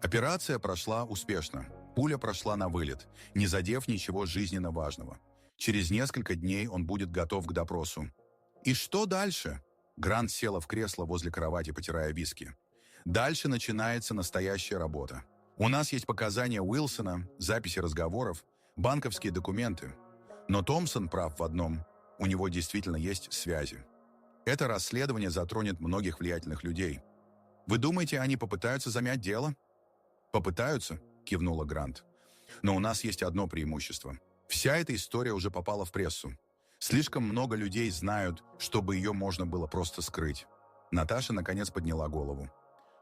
Операция прошла успешно. Пуля прошла на вылет, не задев ничего жизненно важного. Через несколько дней он будет готов к допросу. «И что дальше?» Грант села в кресло возле кровати, потирая виски. «Дальше начинается настоящая работа. У нас есть показания Уилсона, записи разговоров, банковские документы. Но Томпсон прав в одном. У него действительно есть связи. Это расследование затронет многих влиятельных людей. Вы думаете, они попытаются замять дело?» «Попытаются», — кивнула Грант. «Но у нас есть одно преимущество. Вся эта история уже попала в прессу. Слишком много людей знают, чтобы ее можно было просто скрыть». Наташа наконец подняла голову.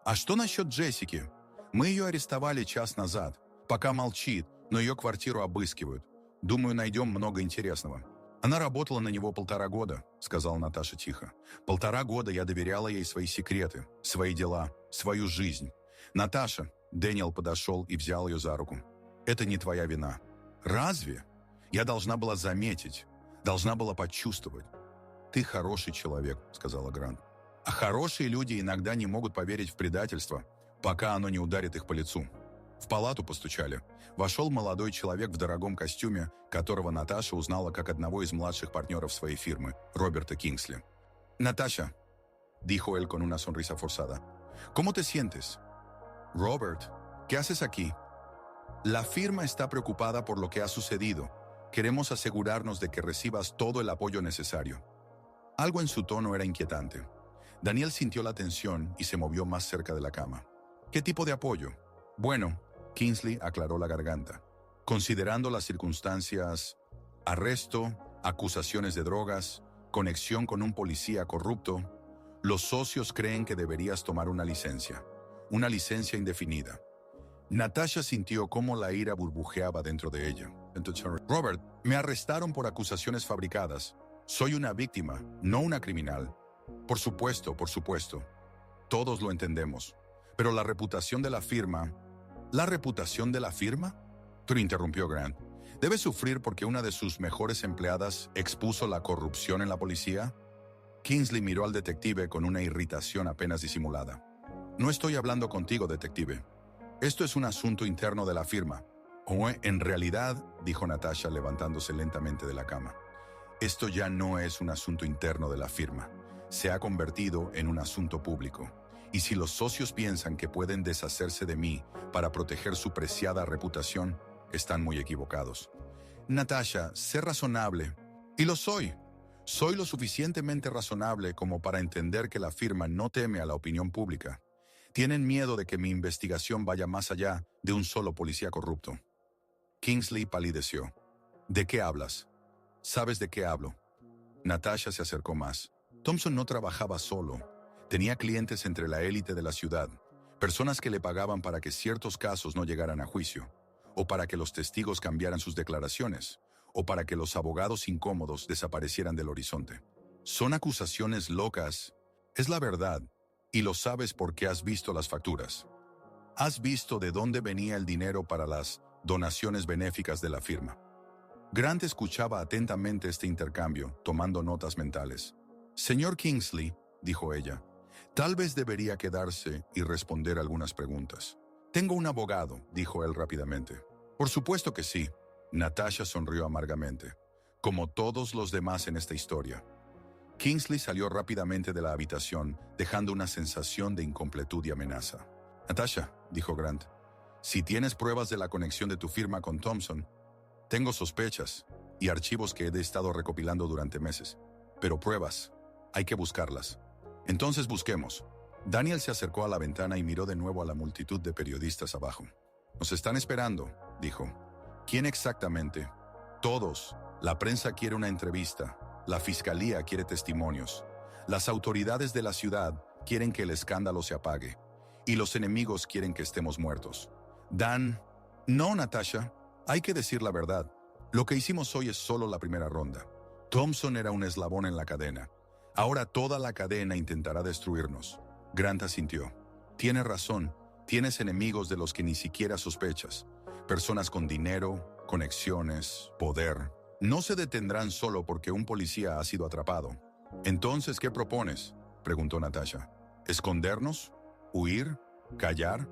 «А что насчет Джессики? Мы ее арестовали час назад. Пока молчит, но ее квартиру обыскивают. Думаю, найдем много интересного». «Она работала на него 1,5 года», — сказала Наташа тихо. «1,5 года я доверяла ей свои секреты, свои дела, свою жизнь. Наташа», — Дэниел подошел и взял ее за руку. «Это не твоя вина». «Разве? Я должна была заметить, должна была почувствовать». «Ты хороший человек», — сказала Грант. «А хорошие люди иногда не могут поверить в предательство, пока оно не ударит их по лицу». В палату постучали. Вошел молодой человек в дорогом костюме, которого Наташа узнала как одного из младших партнеров своей фирмы, Роберта Кингсли. «Наташа», — dijo él con una sonrisa forzada, «¿cómo te sientes?» «Robert, ¿qué haces aquí?» «La firma está preocupada por lo que ha sucedido. Queremos asegurarnos de que recibas todo el apoyo necesario». Algo en su tono era inquietante. Daniel sintió la tensión y se movió más cerca de la cama. «¿Qué tipo de apoyo?» «Bueno», Kingsley aclaró la garganta. «Considerando las circunstancias, arresto, acusaciones de drogas, conexión con un policía corrupto, los socios creen que deberías tomar una licencia indefinida». Natasha sintió cómo la ira burbujeaba dentro de ella. Entonces, «Robert, me arrestaron por acusaciones fabricadas. Soy una víctima, no una criminal». Por supuesto. Todos lo entendemos. Pero la reputación de la firma... ¿La reputación de la firma? Pero interrumpió Grant. ¿Debe sufrir porque una de sus mejores empleadas expuso la corrupción en la policía? Kingsley miró al detective con una irritación apenas disimulada. No estoy hablando contigo, detective. Esto es un asunto interno de la firma. O en realidad, dijo Natasha levantándose lentamente de la cama, esto ya no es un asunto interno de la firma. Se ha convertido en un asunto público. Y si los socios piensan que pueden deshacerse de mí para proteger su preciada reputación, están muy equivocados. Natasha, sé razonable. Y lo soy. Soy lo suficientemente razonable como para entender que la firma no teme a la opinión pública. Tienen miedo de que mi investigación vaya más allá de un solo policía corrupto. Kingsley palideció. ¿De qué hablas? ¿Sabes de qué hablo? Natasha se acercó más. Thompson no trabajaba solo. Tenía clientes entre la élite de la ciudad, personas que le pagaban para que ciertos casos no llegaran a juicio, o para que los testigos cambiaran sus declaraciones, o para que los abogados incómodos desaparecieran del horizonte. Son acusaciones locas. Es la verdad, y lo sabes porque has visto las facturas. Has visto de dónde venía el dinero para las donaciones benéficas de la firma. Grant escuchaba atentamente este intercambio, tomando notas mentales. Señor Kingsley, dijo ella, tal vez debería quedarse y responder algunas preguntas. Tengo un abogado, dijo él rápidamente. Por supuesto que sí. Natasha sonrió amargamente, como todos los demás en esta historia. Kingsley salió rápidamente de la habitación, dejando una sensación de incompletud y amenaza. Natasha, dijo Grant, si tienes pruebas de la conexión de tu firma con Thompson, tengo sospechas y archivos que he estado recopilando durante meses. Pero pruebas, hay que buscarlas. Entonces busquemos. Daniel se acercó a la ventana y miró de nuevo a la multitud de periodistas abajo. Nos están esperando, dijo. ¿Quién exactamente? Todos. La prensa quiere una entrevista. La fiscalía quiere testimonios. Las autoridades de la ciudad quieren que el escándalo se apague. Y los enemigos quieren que estemos muertos. Dan. No, Natasha. Hay que decir la verdad. Lo que hicimos hoy es solo la primera ronda. Thompson era un eslabón en la cadena. Ahora toda la cadena intentará destruirnos. Grant asintió. Tienes razón. Tienes enemigos de los que ni siquiera sospechas. Personas con dinero, conexiones, poder. No se detendrán solo porque un policía ha sido atrapado. Entonces, ¿qué propones? Preguntó Natasha. ¿Escondernos? ¿Huir? ¿Callar?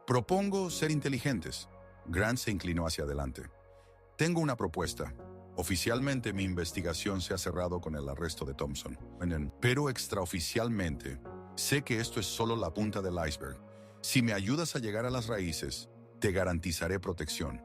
Propongo ser inteligentes. Grant se inclinó hacia adelante. Tengo una propuesta. Oficialmente mi investigación se ha cerrado con el arresto de Thompson. Pero extraoficialmente, sé que esto es solo la punta del iceberg. Si me ayudas a llegar a las raíces, te garantizaré protección.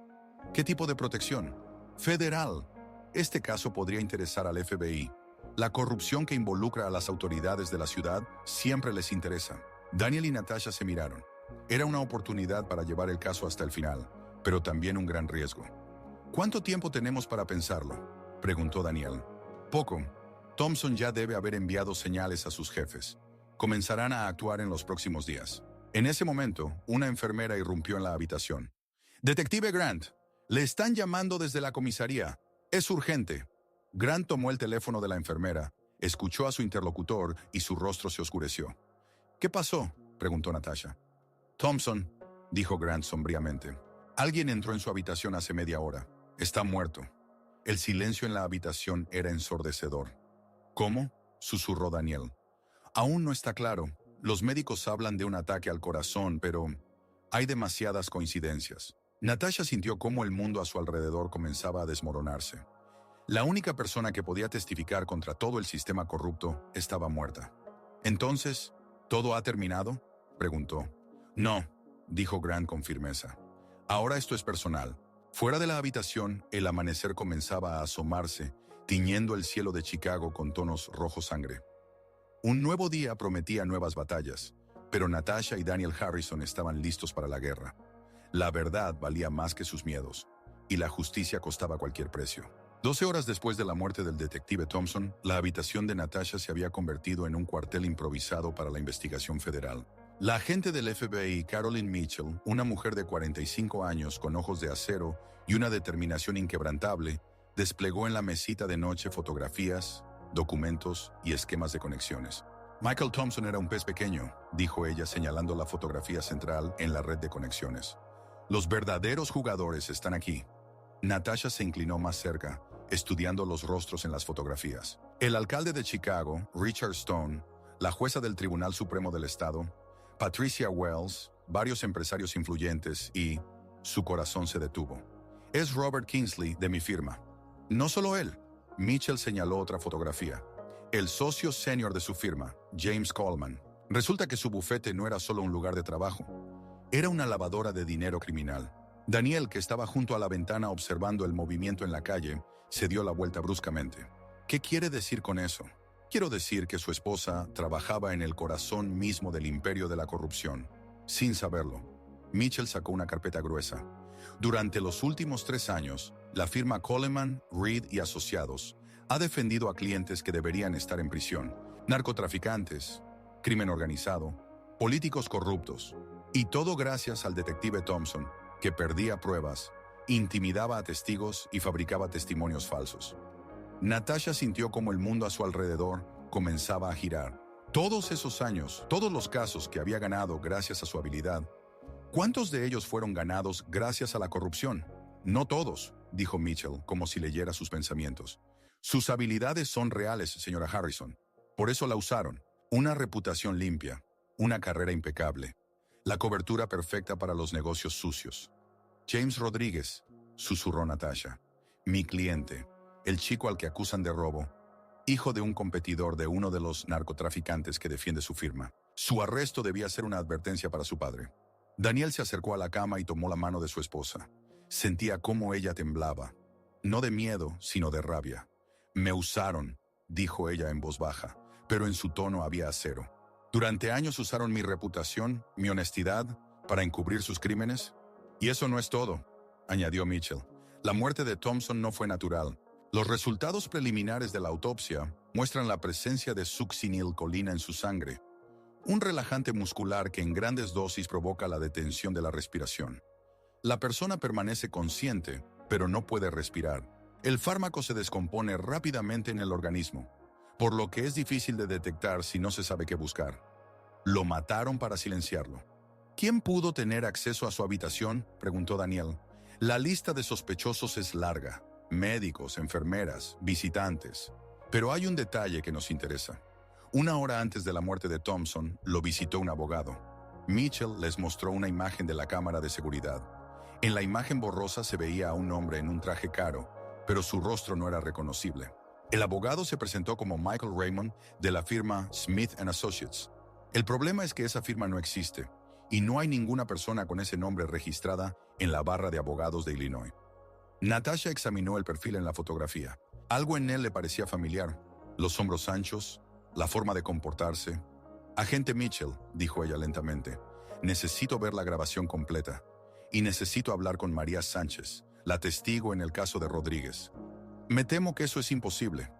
¿Qué tipo de protección? Federal. Este caso podría interesar al FBI. La corrupción que involucra a las autoridades de la ciudad siempre les interesa. Daniel y Natasha se miraron. Era una oportunidad para llevar el caso hasta el final, pero también un gran riesgo. ¿Cuánto tiempo tenemos para pensarlo?, preguntó Daniel. Poco. Thompson ya debe haber enviado señales a sus jefes. Comenzarán a actuar en los próximos días. En ese momento, una enfermera irrumpió en la habitación. «Detective Grant, le están llamando desde la comisaría. Es urgente». Grant tomó el teléfono de la enfermera, escuchó a su interlocutor y su rostro se oscureció. «¿Qué pasó?», preguntó Natasha. «Thompson», dijo Grant sombríamente. «Alguien entró en su habitación hace media hora. Está muerto». El silencio en la habitación era ensordecedor. «¿Cómo?», susurró Daniel. «Aún no está claro. Los médicos hablan de un ataque al corazón, pero hay demasiadas coincidencias». Natasha sintió cómo el mundo a su alrededor comenzaba a desmoronarse. La única persona que podía testificar contra todo el sistema corrupto estaba muerta. «¿Entonces, todo ha terminado?», preguntó. «No», dijo Grant con firmeza. «Ahora esto es personal». Fuera de la habitación, el amanecer comenzaba a asomarse, tiñendo el cielo de Chicago con tonos rojo sangre. Un nuevo día prometía nuevas batallas, pero Natasha y Daniel Harrison estaban listos para la guerra. La verdad valía más que sus miedos, y la justicia costaba cualquier precio. 12 horas después de la muerte del detective Thompson, la habitación de Natasha se había convertido en un cuartel improvisado para la investigación federal. La agente del FBI, Carolyn Mitchell, una mujer de 45 años con ojos de acero y una determinación inquebrantable, desplegó en la mesita de noche fotografías, documentos y esquemas de conexiones. «Michael Thompson era un pez pequeño», dijo ella señalando la fotografía central en la red de conexiones. «Los verdaderos jugadores están aquí». Natasha se inclinó más cerca, estudiando los rostros en las fotografías. El alcalde de Chicago, Richard Stone, la jueza del Tribunal Supremo del Estado, Patricia Wells, varios empresarios influyentes y su corazón se detuvo. Es Robert Kingsley de mi firma. No solo él. Mitchell señaló otra fotografía. El socio senior de su firma, James Coleman. Resulta que su bufete no era solo un lugar de trabajo. Era una lavadora de dinero criminal. Daniel, que estaba junto a la ventana observando el movimiento en la calle, se dio la vuelta bruscamente. ¿Qué quiere decir con eso? Quiero decir que su esposa trabajaba en el corazón mismo del imperio de la corrupción. Sin saberlo, Mitchell sacó una carpeta gruesa. Durante los últimos 3 años, la firma Coleman, Reed y Asociados ha defendido a clientes que deberían estar en prisión, narcotraficantes, crimen organizado, políticos corruptos, y todo gracias al detective Thompson, que perdía pruebas, intimidaba a testigos y fabricaba testimonios falsos. Natasha sintió como el mundo a su alrededor comenzaba a girar. Todos esos años, todos los casos que había ganado gracias a su habilidad, ¿cuántos de ellos fueron ganados gracias a la corrupción? No todos, dijo Mitchell, como si leyera sus pensamientos. Sus habilidades son reales, señora Harrison. Por eso la usaron. Una reputación limpia, una carrera impecable, la cobertura perfecta para los negocios sucios. James Rodríguez, susurró Natasha. Mi cliente, el chico al que acusan de robo, hijo de un competidor de uno de los narcotraficantes que defiende su firma. Su arresto debía ser una advertencia para su padre. Daniel se acercó a la cama y tomó la mano de su esposa. Sentía cómo ella temblaba, no de miedo, sino de rabia. Me usaron, dijo ella en voz baja, pero en su tono había acero. Durante años usaron mi reputación, mi honestidad, para encubrir sus crímenes. Y eso no es todo, añadió Mitchell. La muerte de Thompson no fue natural. Los resultados preliminares de la autopsia muestran la presencia de succinilcolina en su sangre, un relajante muscular que en grandes dosis provoca la detención de la respiración. La persona permanece consciente, pero no puede respirar. El fármaco se descompone rápidamente en el organismo, por lo que es difícil de detectar si no se sabe qué buscar. Lo mataron para silenciarlo. ¿Quién pudo tener acceso a su habitación?, preguntó Daniel. La lista de sospechosos es larga. Médicos, enfermeras, visitantes. Pero hay un detalle que nos interesa. 1 hora antes de la muerte de Thompson, lo visitó un abogado. Mitchell les mostró una imagen de la cámara de seguridad. En la imagen borrosa se veía a un hombre en un traje caro, pero su rostro no era reconocible. El abogado se presentó como Michael Raymond de la firma Smith & Associates. El problema es que esa firma no existe, y no hay ninguna persona con ese nombre registrada en la barra de abogados de Illinois. Natasha examinó el perfil en la fotografía. Algo en él le parecía familiar. Los hombros anchos, la forma de comportarse. Agente Mitchell, dijo ella lentamente, necesito ver la grabación completa. Y necesito hablar con María Sánchez, la testigo en el caso de Rodríguez. Me temo que eso es imposible.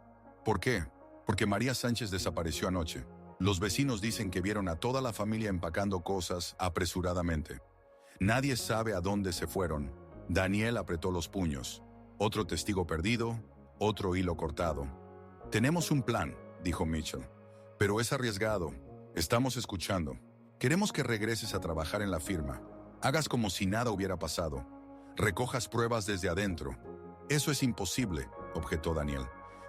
¿Por qué? Porque María Sánchez desapareció anoche. Los vecinos dicen que vieron a toda la familia empacando cosas apresuradamente. Nadie sabe a dónde se fueron. Daniel apretó los puños. Otro testigo perdido, otro hilo cortado. Tenemos un plan, dijo Mitchell, pero es arriesgado. Estamos escuchando. Queremos que regreses a trabajar en la firma. Hagas como si nada hubiera pasado. Recojas pruebas desde adentro. Eso es imposible, objetó Daniel.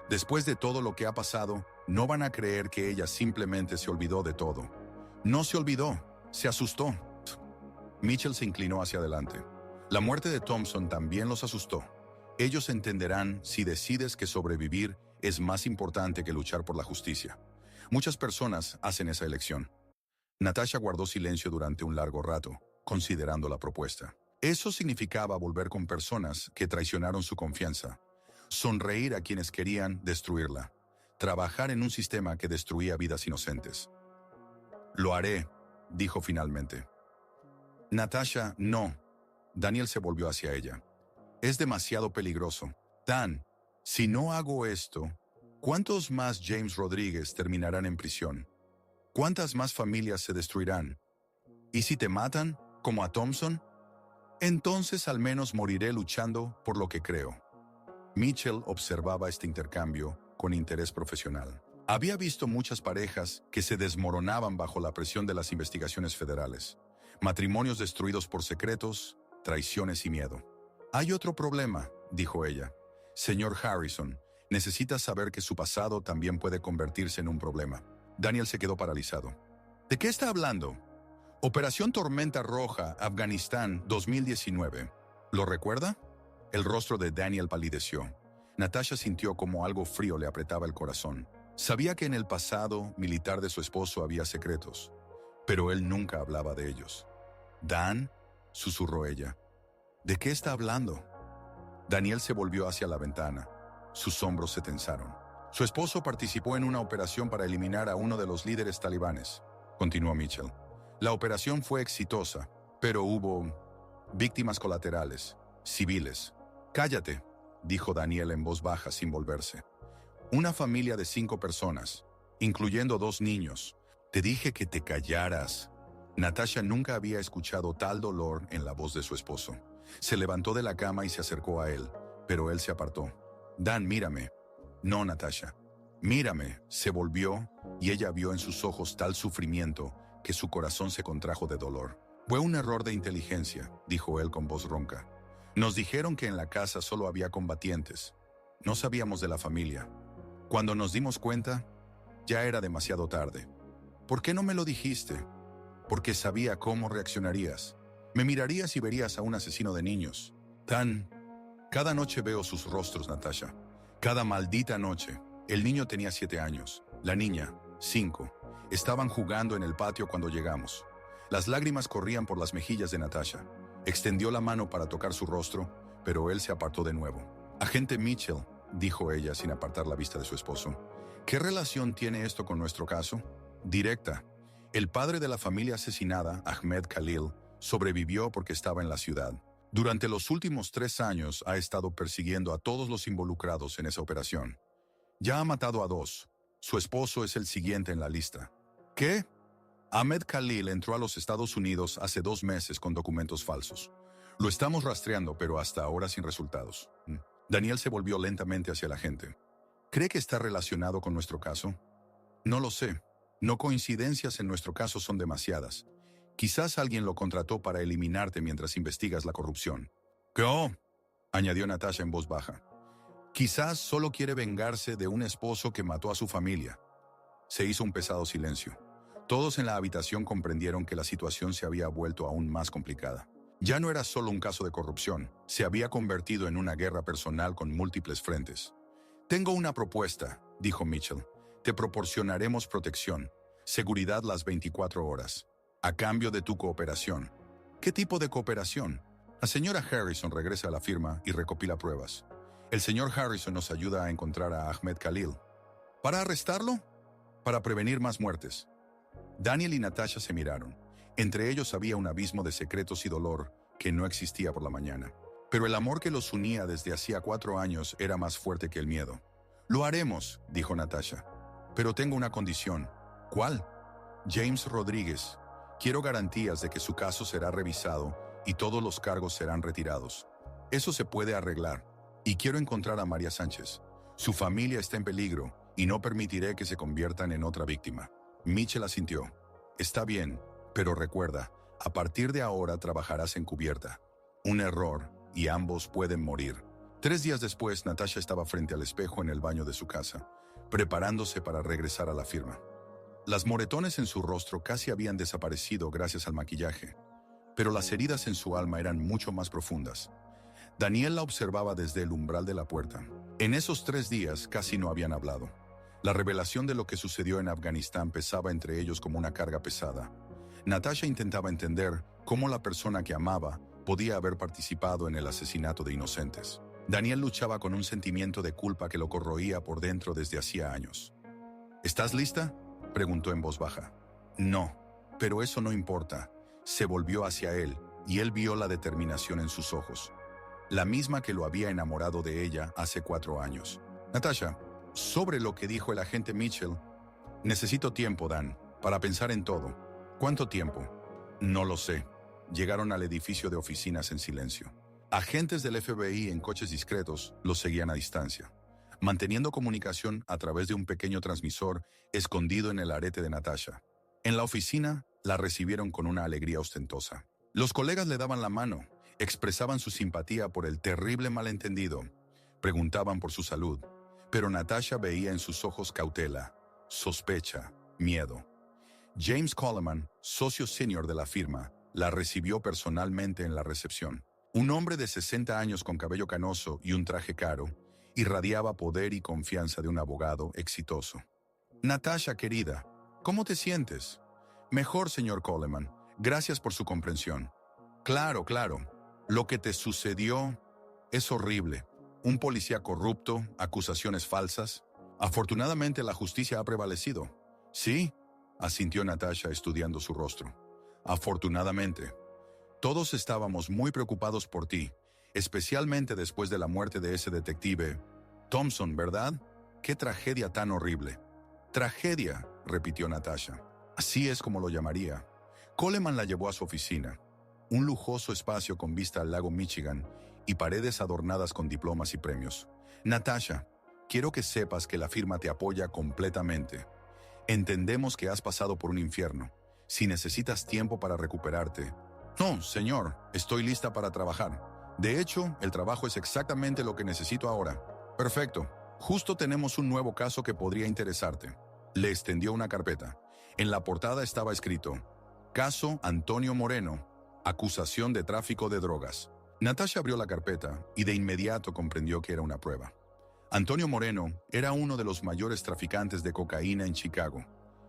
Después de todo lo que ha pasado, no van a creer que ella simplemente se olvidó de todo. No se olvidó, se asustó. Mitchell se inclinó hacia adelante. La muerte de Thompson también los asustó. Ellos entenderán si decides que sobrevivir es más importante que luchar por la justicia. Muchas personas hacen esa elección. Natasha guardó silencio durante un largo rato, considerando la propuesta. Eso significaba volver con personas que traicionaron su confianza, sonreír a quienes querían destruirla, trabajar en un sistema que destruía vidas inocentes. Lo haré, dijo finalmente. Natasha, no. Daniel se volvió hacia ella. Es demasiado peligroso. Dan, si no hago esto, ¿cuántos más James Rodríguez terminarán en prisión? ¿Cuántas más familias se destruirán? ¿Y si te matan, como a Thompson? Entonces al menos moriré luchando por lo que creo. Mitchell observaba este intercambio con interés profesional. Había visto muchas parejas que se desmoronaban bajo la presión de las investigaciones federales. Matrimonios destruidos por secretos, traiciones y miedo. Hay otro problema, dijo ella. Señor Harrison, necesita saber que su pasado también puede convertirse en un problema. Daniel se quedó paralizado. ¿De qué está hablando? Operación Tormenta Roja, Afganistán, 2019. ¿Lo recuerda? El rostro de Daniel palideció. Natasha sintió como algo frío le apretaba el corazón. Sabía que en el pasado militar de su esposo había secretos, pero él nunca hablaba de ellos. «Dan», susurró ella. «¿De qué está hablando?» Daniel se volvió hacia la ventana. Sus hombros se tensaron. Su esposo participó en una operación para eliminar a uno de los líderes talibanes, continuó Mitchell. La operación fue exitosa, pero hubo víctimas colaterales, civiles. «Cállate», dijo Daniel en voz baja sin volverse. «Una familia de 5 personas, incluyendo 2 niños. Te dije que te callaras». Natasha nunca había escuchado tal dolor en la voz de su esposo. Se levantó de la cama y se acercó a él, pero él se apartó. «Dan, mírame». «No, Natasha». «Mírame». Se volvió y ella vio en sus ojos tal sufrimiento que su corazón se contrajo de dolor. «Fue un error de inteligencia», dijo él con voz ronca. «Nos dijeron que en la casa solo había combatientes. No sabíamos de la familia. Cuando nos dimos cuenta, ya era demasiado tarde. ¿Por qué no me lo dijiste?» «Porque sabía cómo reaccionarías. Me mirarías y verías a un asesino de niños». Cada noche veo sus rostros, Natasha. Cada maldita noche. El niño tenía 7 años. La niña, 5. Estaban jugando en el patio cuando llegamos. Las lágrimas corrían por las mejillas de Natasha. Extendió la mano para tocar su rostro, pero él se apartó de nuevo. «Agente Mitchell», dijo ella sin apartar la vista de su esposo. «¿Qué relación tiene esto con nuestro caso?» «Directa. El padre de la familia asesinada, Ahmed Khalil, sobrevivió porque estaba en la ciudad. Durante los últimos 3 años ha estado persiguiendo a todos los involucrados en esa operación. Ya ha matado a 2. Su esposo es el siguiente en la lista». «¿Qué?» «Ahmed Khalil entró a los Estados Unidos hace 2 meses con documentos falsos. Lo estamos rastreando, pero hasta ahora sin resultados». Daniel se volvió lentamente hacia la gente. «¿Cree que está relacionado con nuestro caso?» «No lo sé. No coincidencias en nuestro caso son demasiadas. Quizás alguien lo contrató para eliminarte mientras investigas la corrupción». «¿Qué?», añadió Natasha en voz baja. «Quizás solo quiere vengarse de un esposo que mató a su familia». Se hizo un pesado silencio. Todos en la habitación comprendieron que la situación se había vuelto aún más complicada. Ya no era solo un caso de corrupción, se había convertido en una guerra personal con múltiples frentes. «Tengo una propuesta», dijo Mitchell. «Te proporcionaremos protección, seguridad las 24 horas, a cambio de tu cooperación». «¿Qué tipo de cooperación?» «La señora Harrison regresa a la firma y recopila pruebas. El señor Harrison nos ayuda a encontrar a Ahmed Khalil». «¿Para arrestarlo?» «Para prevenir más muertes». Daniel y Natasha se miraron. Entre ellos había un abismo de secretos y dolor que no existía por la mañana. Pero el amor que los unía desde hacía 4 años era más fuerte que el miedo. «Lo haremos», dijo Natasha. «Pero tengo una condición». «¿Cuál?» «James Rodríguez. Quiero garantías de que su caso será revisado y todos los cargos serán retirados. Eso se puede arreglar. Y quiero encontrar a María Sánchez. Su familia está en peligro y no permitiré que se conviertan en otra víctima». Mitchell asintió. «Está bien, pero recuerda, a partir de ahora trabajarás encubierta. Un error y ambos pueden morir». 3 días después, Natasha estaba frente al espejo en el baño de su casa, preparándose para regresar a la firma. Las moretones en su rostro casi habían desaparecido gracias al maquillaje, pero las heridas en su alma eran mucho más profundas. Daniel la observaba desde el umbral de la puerta. En esos 3 días casi no habían hablado. La revelación de lo que sucedió en Afganistán pesaba entre ellos como una carga pesada. Natasha intentaba entender cómo la persona que amaba podía haber participado en el asesinato de inocentes. Daniel luchaba con un sentimiento de culpa que lo corroía por dentro desde hacía años. «¿Estás lista?», preguntó en voz baja. «No, pero eso no importa». Se volvió hacia él y él vio la determinación en sus ojos, la misma que lo había enamorado de ella hace 4 años. «Natasha, sobre lo que dijo el agente Mitchell, necesito tiempo, Dan, para pensar en todo». «¿Cuánto tiempo?» «No lo sé». Llegaron al edificio de oficinas en silencio. Agentes del FBI en coches discretos los seguían a distancia, manteniendo comunicación a través de un pequeño transmisor escondido en el arete de Natasha. En la oficina, la recibieron con una alegría ostentosa. Los colegas le daban la mano, expresaban su simpatía por el terrible malentendido, Preguntaban por su salud, pero Natasha veía en sus ojos cautela, sospecha, miedo. James Coleman, socio senior de la firma, la recibió personalmente en la recepción. Un hombre de 60 años con cabello canoso y un traje caro, irradiaba poder y confianza de un abogado exitoso. Natasha, querida, ¿cómo te sientes? Mejor, señor Coleman. Gracias por su comprensión. Claro. Lo que te sucedió es horrible. Un policía corrupto, acusaciones falsas. Afortunadamente la justicia ha prevalecido. Sí, asintió Natasha estudiando su rostro. Afortunadamente. Todos estábamos muy preocupados por ti, especialmente después de la muerte de ese detective Thompson, ¿verdad? ¡Qué tragedia tan horrible! Tragedia, repitió Natasha. Así es como lo llamaría. Coleman la llevó a su oficina, un lujoso espacio con vista al lago Michigan y paredes adornadas con diplomas y premios. Natasha, quiero que sepas que la firma te apoya completamente. Entendemos que has pasado por un infierno. Si necesitas tiempo para recuperarte... No, señor, estoy lista para trabajar. De hecho, el trabajo es exactamente lo que necesito ahora. Perfecto. Justo tenemos un nuevo caso que podría interesarte. Le extendió una carpeta. En la portada estaba escrito: Caso Antonio Moreno, acusación de tráfico de drogas. Natasha abrió la carpeta y de inmediato comprendió que era una prueba. Antonio Moreno era uno de los mayores traficantes de cocaína en Chicago.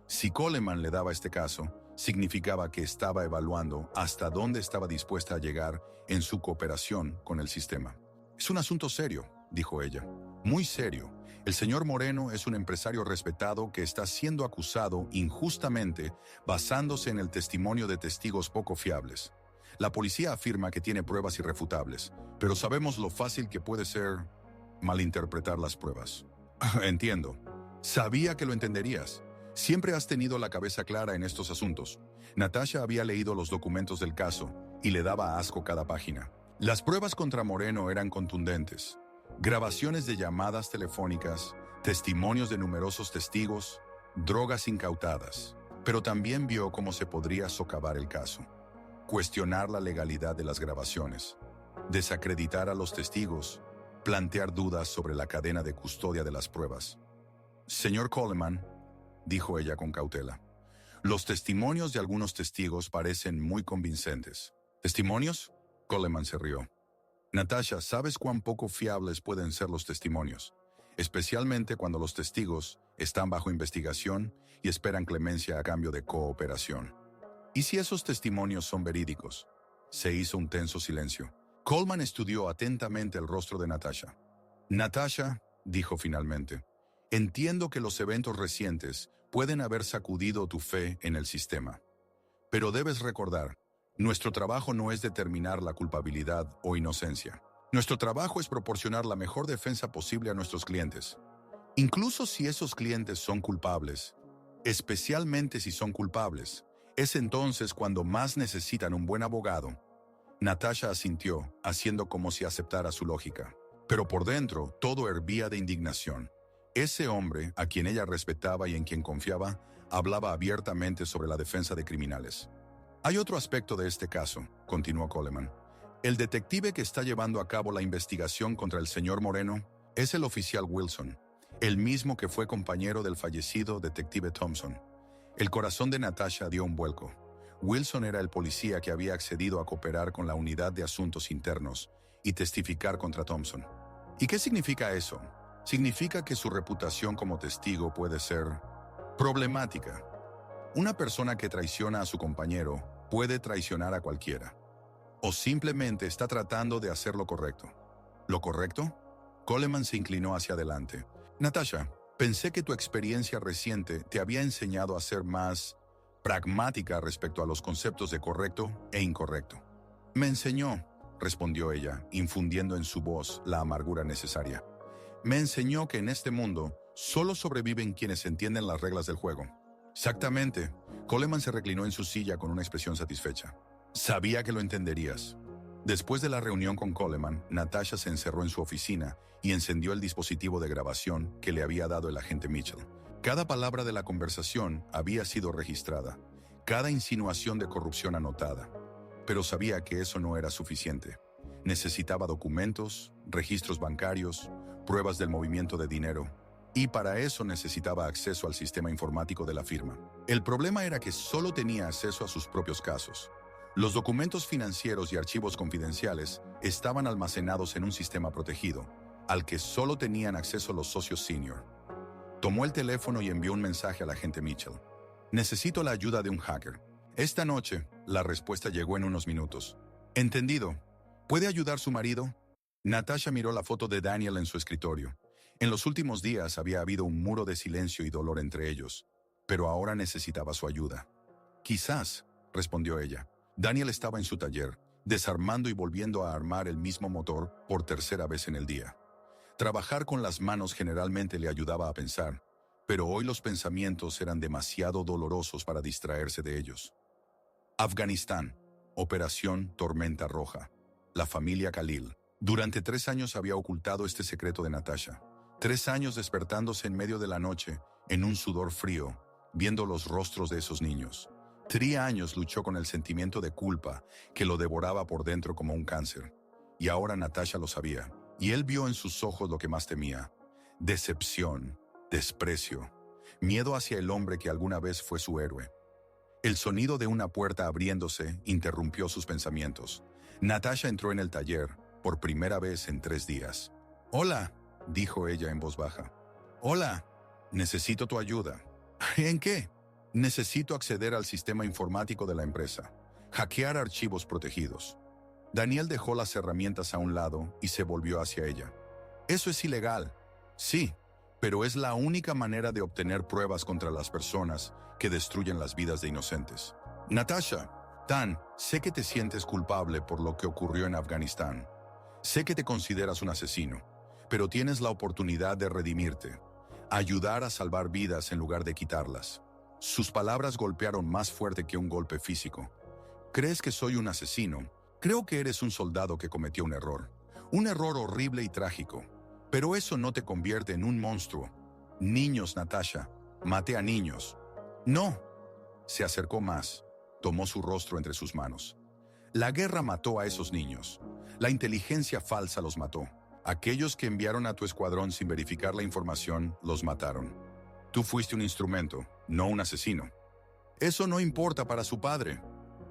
Si Coleman le daba este caso, significaba que estaba evaluando hasta dónde estaba dispuesta a llegar en su cooperación con el sistema. Es un asunto serio, dijo ella. Muy serio. El señor Moreno es un empresario respetado que está siendo acusado injustamente basándose en el testimonio de testigos poco fiables. La policía afirma que tiene pruebas irrefutables, pero sabemos lo fácil que puede ser malinterpretar las pruebas. Entiendo. Sabía que lo entenderías. Siempre has tenido la cabeza clara en estos asuntos. Natasha había leído los documentos del caso y le daba asco cada página. Las pruebas contra Moreno eran contundentes. Grabaciones de llamadas telefónicas, testimonios de numerosos testigos, drogas incautadas. Pero también vio cómo se podría socavar el caso. Cuestionar la legalidad de las grabaciones, desacreditar a los testigos, plantear dudas sobre la cadena de custodia de las pruebas. Señor Coleman, dijo ella con cautela, los testimonios de algunos testigos parecen muy convincentes. ¿Testimonios? Coleman se rió. Natasha, ¿sabes cuán poco fiables pueden ser los testimonios? Especialmente cuando los testigos están bajo investigación y esperan clemencia a cambio de cooperación. ¿Y si esos testimonios son verídicos? Se hizo un tenso silencio. Coleman estudió atentamente el rostro de Natasha. Natasha, dijo finalmente, entiendo que los eventos recientes pueden haber sacudido tu fe en el sistema. Pero debes recordar, nuestro trabajo no es determinar la culpabilidad o inocencia. Nuestro trabajo es proporcionar la mejor defensa posible a nuestros clientes. Incluso si esos clientes son culpables, especialmente si son culpables, es entonces cuando más necesitan un buen abogado. Natasha asintió, haciendo como si aceptara su lógica. Pero por dentro, todo hervía de indignación. Ese hombre, a quien ella respetaba y en quien confiaba, hablaba abiertamente sobre la defensa de criminales. Hay otro aspecto de este caso, continuó Coleman. El detective que está llevando a cabo la investigación contra el señor Moreno es el oficial Wilson, el mismo que fue compañero del fallecido detective Thompson. El corazón de Natasha dio un vuelco. Wilson era el policía que había accedido a cooperar con la Unidad de Asuntos Internos y testificar contra Thompson. ¿Y qué significa eso? Significa que su reputación como testigo puede ser problemática. Una persona que traiciona a su compañero puede traicionar a cualquiera. O simplemente está tratando de hacer lo correcto. ¿Lo correcto? Coleman se inclinó hacia adelante. Natasha, pensé que tu experiencia reciente te había enseñado a ser más pragmática respecto a los conceptos de correcto e incorrecto. Me enseñó, respondió ella, infundiendo en su voz la amargura necesaria. Me enseñó que en este mundo solo sobreviven quienes entienden las reglas del juego. Exactamente. Coleman se reclinó en su silla con una expresión satisfecha. Sabía que lo entenderías. Después de la reunión con Coleman, Natasha se encerró en su oficina y encendió el dispositivo de grabación que le había dado el agente Mitchell. Cada palabra de la conversación había sido registrada, cada insinuación de corrupción anotada. Pero sabía que eso no era suficiente. Necesitaba documentos, registros bancarios, pruebas del movimiento de dinero, y para eso necesitaba acceso al sistema informático de la firma. El problema era que solo tenía acceso a sus propios casos. Los documentos financieros y archivos confidenciales estaban almacenados en un sistema protegido, al que solo tenían acceso los socios senior. Tomó el teléfono y envió un mensaje al agente Mitchell. Necesito la ayuda de un hacker. Esta noche, la respuesta llegó en unos minutos. Entendido. ¿Puede ayudar su marido? Natasha miró la foto de Daniel en su escritorio. En los últimos días había habido un muro de silencio y dolor entre ellos, pero ahora necesitaba su ayuda. Quizás, respondió ella. Daniel estaba en su taller, desarmando y volviendo a armar el mismo motor por tercera vez en el día. Trabajar con las manos generalmente le ayudaba a pensar, pero hoy los pensamientos eran demasiado dolorosos para distraerse de ellos. Afganistán. Operación Tormenta Roja. La familia Khalil. Durante 3 años había ocultado este secreto de Natasha. 3 años despertándose en medio de la noche, en un sudor frío, viendo los rostros de esos niños. 3 años luchó con el sentimiento de culpa que lo devoraba por dentro como un cáncer. Y ahora Natasha lo sabía, y él vio en sus ojos lo que más temía. Decepción, desprecio, miedo hacia el hombre que alguna vez fue su héroe. El sonido de una puerta abriéndose interrumpió sus pensamientos. Natasha entró en el taller, por primera vez en 3 días. «Hola», dijo ella en voz baja. «Hola, necesito tu ayuda». «¿En qué?» «Necesito acceder al sistema informático de la empresa. Hackear archivos protegidos». Daniel dejó las herramientas a un lado y se volvió hacia ella. «Eso es ilegal». «Sí, pero es la única manera de obtener pruebas contra las personas que destruyen las vidas de inocentes». «Natasha, Dan, sé que te sientes culpable por lo que ocurrió en Afganistán. Sé que te consideras un asesino, pero tienes la oportunidad de redimirte, ayudar a salvar vidas en lugar de quitarlas». Sus palabras golpearon más fuerte que un golpe físico. «¿Crees que soy un asesino? Creo que eres un soldado que cometió un error horrible y trágico. Pero eso no te convierte en un monstruo. Niños, Natasha. Maté a niños». «No». Se acercó más. Tomó su rostro entre sus manos. «La guerra mató a esos niños. La inteligencia falsa los mató. Aquellos que enviaron a tu escuadrón sin verificar la información, los mataron. Tú fuiste un instrumento, no un asesino. Eso no importa para su padre.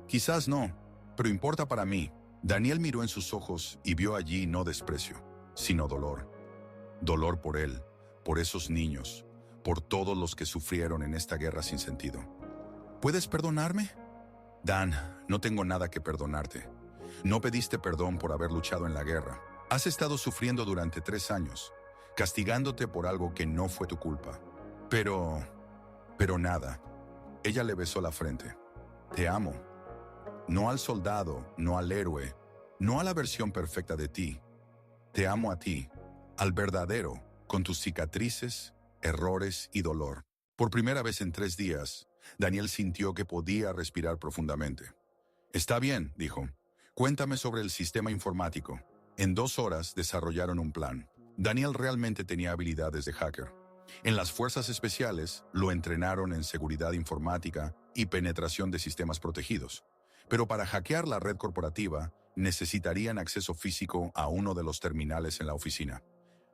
Quizás no, pero importa para mí». Daniel miró en sus ojos y vio allí no desprecio, sino dolor. Dolor por él, por esos niños, por todos los que sufrieron en esta guerra sin sentido. «¿Puedes perdonarme?» «Dan, no tengo nada que perdonarte. No pediste perdón por haber luchado en la guerra. Has estado sufriendo durante 3 años, castigándote por algo que no fue tu culpa. Pero nada». Ella le besó la frente. «Te amo. No al soldado, no al héroe, no a la versión perfecta de ti. Te amo a ti, al verdadero, con tus cicatrices, errores y dolor». Por primera vez en 3 días, Daniel sintió que podía respirar profundamente. «Está bien», dijo. «Cuéntame sobre el sistema informático». En 2 horas desarrollaron un plan. Daniel realmente tenía habilidades de hacker. En las fuerzas especiales lo entrenaron en seguridad informática y penetración de sistemas protegidos. Pero para hackear la red corporativa, necesitarían acceso físico a uno de los terminales en la oficina.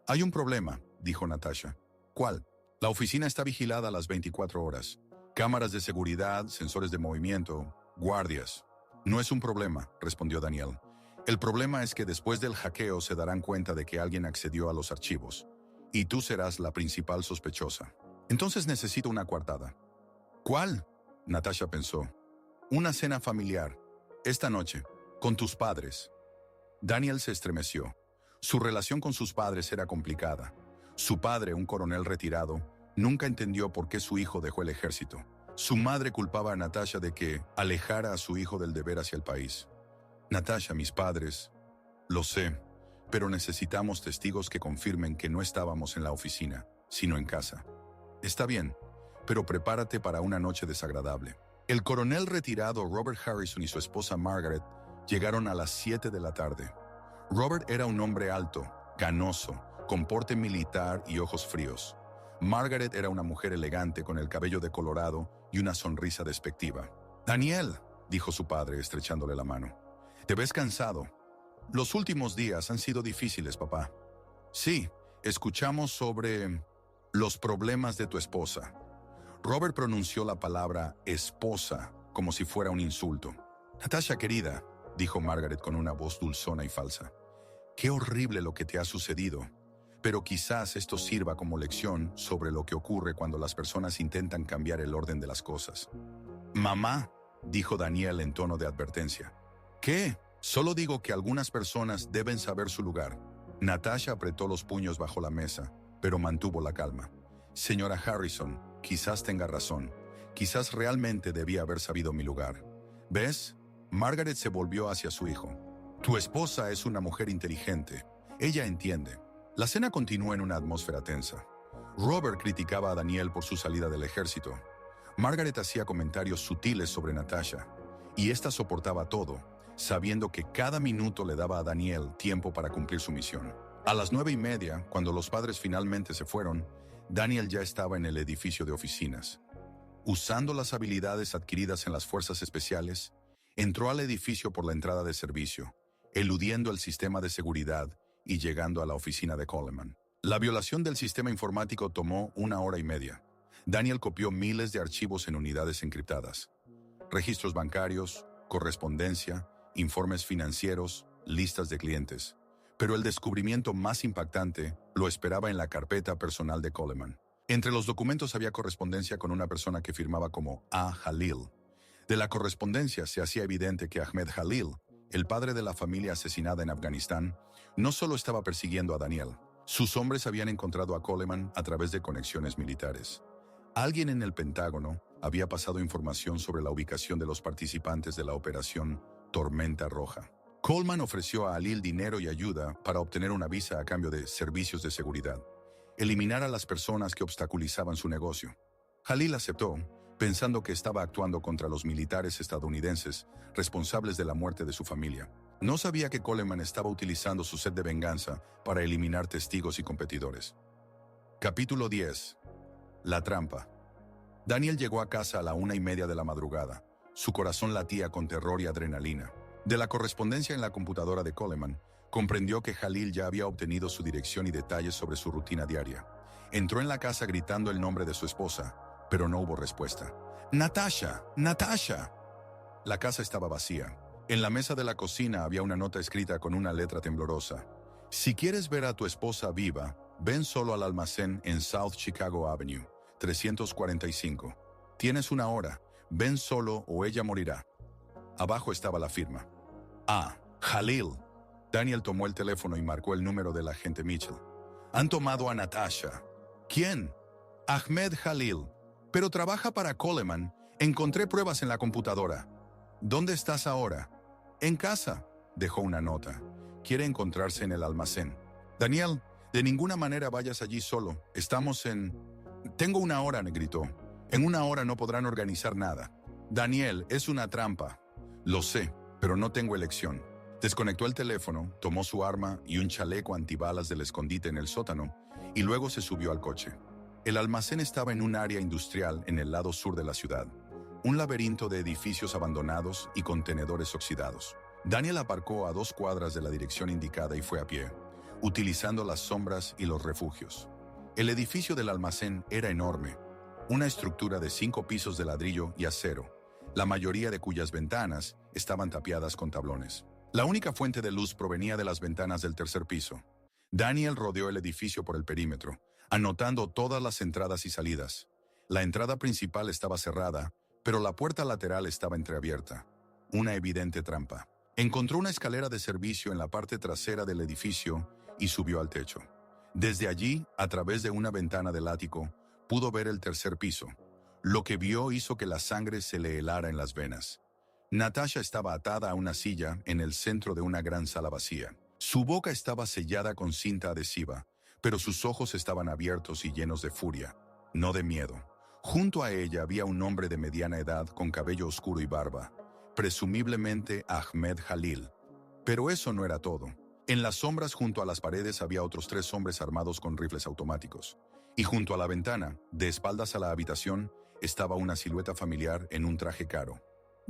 «Hay un problema», dijo Natasha. «¿Cuál?» «La oficina está vigilada a las 24 horas. Cámaras de seguridad, sensores de movimiento, guardias». «No es un problema», respondió Daniel. «El problema es que después del hackeo se darán cuenta de que alguien accedió a los archivos. Y tú serás la principal sospechosa. Entonces necesito una coartada». «¿Cuál?», Natasha pensó. «Una cena familiar. Esta noche. Con tus padres». Daniel se estremeció. Su relación con sus padres era complicada. Su padre, un coronel retirado, nunca entendió por qué su hijo dejó el ejército. Su madre culpaba a Natasha de que alejara a su hijo del deber hacia el país. «Natasha, mis padres...». «Lo sé, pero necesitamos testigos que confirmen que no estábamos en la oficina, sino en casa». «Está bien, pero prepárate para una noche desagradable». El coronel retirado Robert Harrison y su esposa Margaret llegaron a las 7 de la tarde. Robert era un hombre alto, canoso, con porte militar y ojos fríos. Margaret era una mujer elegante con el cabello decolorado y una sonrisa despectiva. «Daniel», dijo su padre estrechándole la mano, «te ves cansado». Los últimos días han sido difíciles, papá. Sí, escuchamos sobre los problemas de tu esposa. Robert pronunció la palabra esposa como si fuera un insulto. Natasha, querida, dijo Margaret con una voz dulzona y falsa. Qué horrible lo que te ha sucedido. Pero quizás esto sirva como lección sobre lo que ocurre cuando las personas intentan cambiar el orden de las cosas. Mamá, dijo Daniel en tono de advertencia. ¿Qué? Solo digo que algunas personas deben saber su lugar. Natasha apretó los puños bajo la mesa, pero mantuvo la calma. Señora Harrison, quizás tenga razón. Quizás realmente debía haber sabido mi lugar. ¿Ves? Margaret se volvió hacia su hijo. Tu esposa es una mujer inteligente. Ella entiende. La cena continuó en una atmósfera tensa. Robert criticaba a Daniel por su salida del ejército. Margaret hacía comentarios sutiles sobre Natasha, y ésta soportaba todo, sabiendo que cada minuto le daba a Daniel tiempo para cumplir su misión. A las 9:30, cuando los padres finalmente se fueron, Daniel ya estaba en el edificio de oficinas. Usando las habilidades adquiridas en las fuerzas especiales, entró al edificio por la entrada de servicio, eludiendo el sistema de seguridad y llegando a la oficina de Coleman. La violación del sistema informático tomó 1 hora y media. Daniel copió miles de archivos en unidades encriptadas. Registros bancarios, correspondencia, informes financieros, listas de clientes. Pero el descubrimiento más impactante lo esperaba en la carpeta personal de Coleman. Entre los documentos había correspondencia con una persona que firmaba como A. Halil. De la correspondencia se hacía evidente que Ahmed Halil, el padre de la familia asesinada en Afganistán, no solo estaba persiguiendo a Daniel. Sus hombres habían encontrado a Coleman a través de conexiones militares. Alguien en el Pentágono había pasado información sobre la ubicación de los participantes de la operación Tormenta Roja. Coleman ofreció a Halil dinero y ayuda para obtener una visa a cambio de servicios de seguridad. Eliminar a las personas que obstaculizaban su negocio. Halil aceptó, pensando que estaba actuando contra los militares estadounidenses responsables de la muerte de su familia. No sabía que Coleman estaba utilizando su sed de venganza para eliminar testigos y competidores. Capítulo 10. La trampa. Daniel llegó a casa a la 1:30 de la madrugada. Su corazón latía con terror y adrenalina. De la correspondencia en la computadora de Coleman, comprendió que Halil ya había obtenido su dirección y detalles sobre su rutina diaria. Entró en la casa gritando el nombre de su esposa, pero no hubo respuesta. ¡Natasha! ¡Natasha! La casa estaba vacía. En la mesa de la cocina había una nota escrita con una letra temblorosa. Si quieres ver a tu esposa viva, ven solo al almacén en South Chicago Avenue, 345. Tienes 1 hora. Ven solo o ella morirá. Abajo estaba la firma. Halil. Daniel tomó el teléfono y marcó el número del agente Mitchell. Han tomado a Natasha. ¿Quién? Ahmed Halil. Pero trabaja para Coleman. Encontré pruebas en la computadora. ¿Dónde estás ahora? En casa. Dejó una nota. Quiere encontrarse en el almacén. Daniel, de ninguna manera vayas allí solo. Estamos en... Tengo 1 hora, gritó. En 1 hora no podrán organizar nada. Daniel, es una trampa. Lo sé, pero no tengo elección. Desconectó el teléfono, tomó su arma y un chaleco antibalas del escondite en el sótano, y luego se subió al coche. El almacén estaba en un área industrial en el lado sur de la ciudad. Un laberinto de edificios abandonados y contenedores oxidados. Daniel aparcó a 2 cuadras de la dirección indicada y fue a pie, utilizando las sombras y los refugios. El edificio del almacén era enorme, una estructura de 5 pisos de ladrillo y acero, la mayoría de cuyas ventanas estaban tapiadas con tablones. La única fuente de luz provenía de las ventanas del tercer piso. Daniel rodeó el edificio por el perímetro, anotando todas las entradas y salidas. La entrada principal estaba cerrada, pero la puerta lateral estaba entreabierta. Una evidente trampa. Encontró una escalera de servicio en la parte trasera del edificio y subió al techo. Desde allí, a través de una ventana del ático, pudo ver el tercer piso. Lo que vio hizo que la sangre se le helara en las venas. Natasha estaba atada a una silla en el centro de una gran sala vacía. Su boca estaba sellada con cinta adhesiva, pero sus ojos estaban abiertos y llenos de furia, no de miedo. Junto a ella había un hombre de mediana edad con cabello oscuro y barba, presumiblemente Ahmed Halil. Pero eso no era todo. En las sombras junto a las paredes había otros 3 hombres armados con rifles automáticos. Y junto a la ventana, de espaldas a la habitación, estaba una silueta familiar en un traje caro.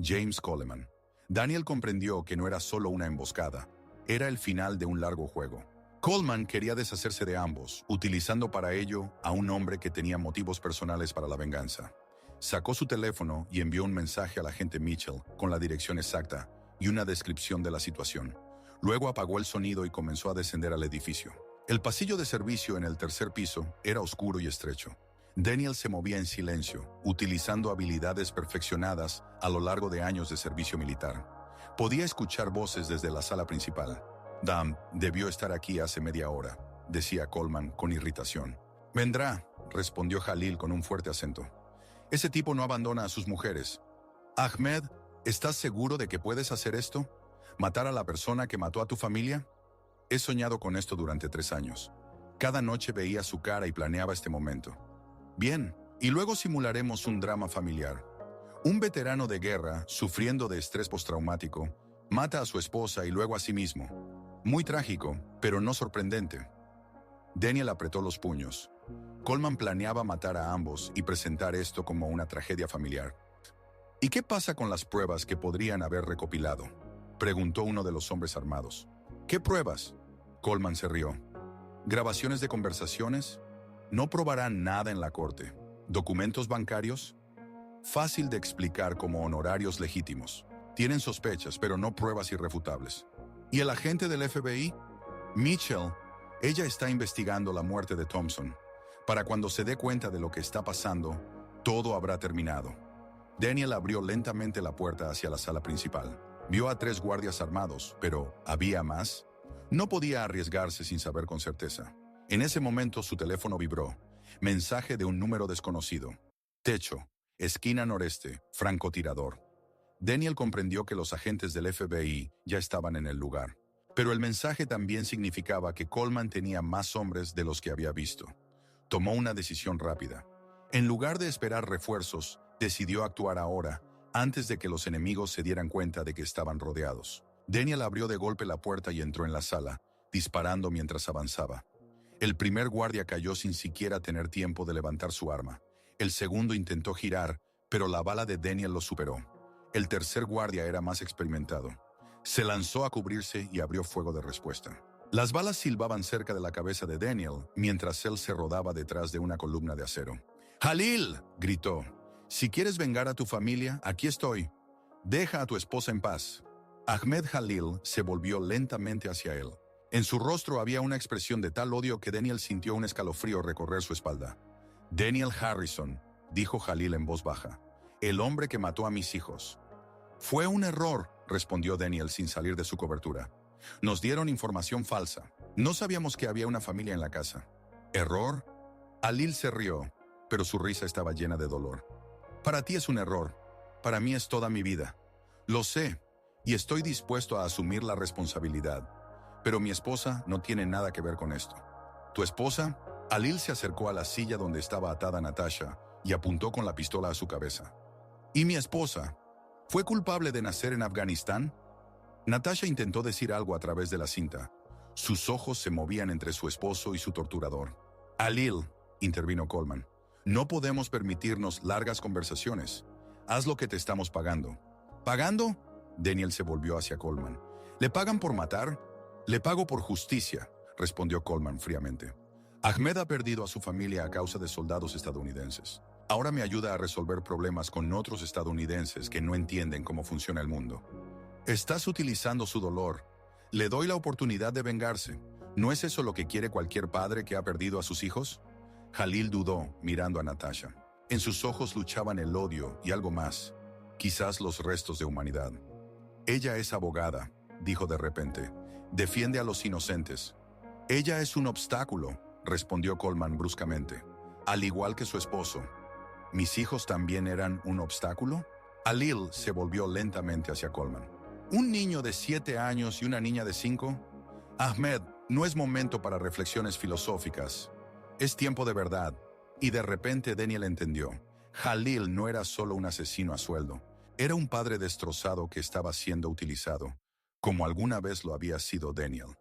James Coleman. Daniel comprendió que no era solo una emboscada, Era el final de un largo juego. Coleman quería deshacerse de ambos, utilizando para ello a un hombre que tenía motivos personales para la venganza. Sacó su teléfono y envió un mensaje al agente Mitchell con la dirección exacta y una descripción de la situación. Luego apagó el sonido y comenzó a descender al edificio. El pasillo de servicio en el tercer piso era oscuro y estrecho. Daniel se movía en silencio, utilizando habilidades perfeccionadas a lo largo de años de servicio militar. Podía escuchar voces desde la sala principal. «Dam debió estar aquí hace media hora», decía Coleman con irritación. «Vendrá», respondió Jalil con un fuerte acento. «Ese tipo no abandona a sus mujeres». «Ahmed, ¿estás seguro de que puedes hacer esto? ¿Matar a la persona que mató a tu familia?» «He soñado con esto durante 3 años. Cada noche veía su cara y planeaba este momento». «Bien, y luego simularemos un drama familiar. Un veterano de guerra, sufriendo de estrés postraumático, mata a su esposa y luego a sí mismo. Muy trágico, pero no sorprendente». Daniel apretó los puños. Coleman planeaba matar a ambos y presentar esto como una tragedia familiar. «¿Y qué pasa con las pruebas que podrían haber recopilado?», preguntó uno de los hombres armados. «¿Qué pruebas?». Coleman se rió. «¿Grabaciones de conversaciones? No probarán nada en la corte. ¿Documentos bancarios? Fácil de explicar como honorarios legítimos. Tienen sospechas, pero no pruebas irrefutables». «¿Y el agente del FBI?» «Mitchell. Ella está investigando la muerte de Thompson. Para cuando se dé cuenta de lo que está pasando, todo habrá terminado». Daniel abrió lentamente la puerta hacia la sala principal. Vio a 3 guardias armados, pero ¿había más? No podía arriesgarse sin saber con certeza. En ese momento su teléfono vibró. Mensaje de un número desconocido. «Techo, esquina noreste, francotirador». Daniel comprendió que los agentes del FBI ya estaban en el lugar. Pero el mensaje también significaba que Coleman tenía más hombres de los que había visto. Tomó una decisión rápida. En lugar de esperar refuerzos, decidió actuar ahora, antes de que los enemigos se dieran cuenta de que estaban rodeados. Daniel abrió de golpe la puerta y entró en la sala, disparando mientras avanzaba. El primer guardia cayó sin siquiera tener tiempo de levantar su arma. El segundo intentó girar, pero la bala de Daniel lo superó. El tercer guardia era más experimentado. Se lanzó a cubrirse y abrió fuego de respuesta. Las balas silbaban cerca de la cabeza de Daniel, mientras él se rodaba detrás de una columna de acero. «¡Jalil!», gritó. «Si quieres vengar a tu familia, aquí estoy. Deja a tu esposa en paz». Ahmed Jalil se volvió lentamente hacia él. En su rostro había una expresión de tal odio que Daniel sintió un escalofrío recorrer su espalda. «Daniel Harrison», dijo Jalil en voz baja. «El hombre que mató a mis hijos». «Fue un error», respondió Daniel sin salir de su cobertura. «Nos dieron información falsa. No sabíamos que había una familia en la casa». «¿Error?». Jalil se rió, pero su risa estaba llena de dolor. «Para ti es un error. Para mí es toda mi vida. Lo sé, y estoy dispuesto a asumir la responsabilidad. Pero mi esposa no tiene nada que ver con esto». «¿Tu esposa?». Jalil se acercó a la silla donde estaba atada Natasha y apuntó con la pistola a su cabeza. «¿Y mi esposa? ¿Fue culpable de nacer en Afganistán?». Natasha intentó decir algo a través de la cinta. Sus ojos se movían entre su esposo y su torturador. «Jalil», intervino Coleman, «no podemos permitirnos largas conversaciones. Haz lo que te estamos pagando». «¿Pagando?». Daniel se volvió hacia Coleman. «¿Le pagan por matar?». «Le pago por justicia», respondió Coleman fríamente. «Ahmed ha perdido a su familia a causa de soldados estadounidenses. Ahora me ayuda a resolver problemas con otros estadounidenses que no entienden cómo funciona el mundo. Estás utilizando su dolor. Le doy la oportunidad de vengarse. ¿No es eso lo que quiere cualquier padre que ha perdido a sus hijos?». Jalil dudó, mirando a Natasha. En sus ojos luchaban el odio y algo más, quizás los restos de humanidad. «Ella es abogada», dijo de repente. «Defiende a los inocentes». «Ella es un obstáculo», respondió Coleman bruscamente. «Al igual que su esposo». «¿Mis hijos también eran un obstáculo?». Jalil se volvió lentamente hacia Coleman. «¿Un niño de 7 años y una niña de 5? Ahmed, no es momento para reflexiones filosóficas. Es tiempo de verdad». Y de repente Daniel entendió. Jalil no era solo un asesino a sueldo. Era un padre destrozado que estaba siendo utilizado, como alguna vez lo había sido Daniel.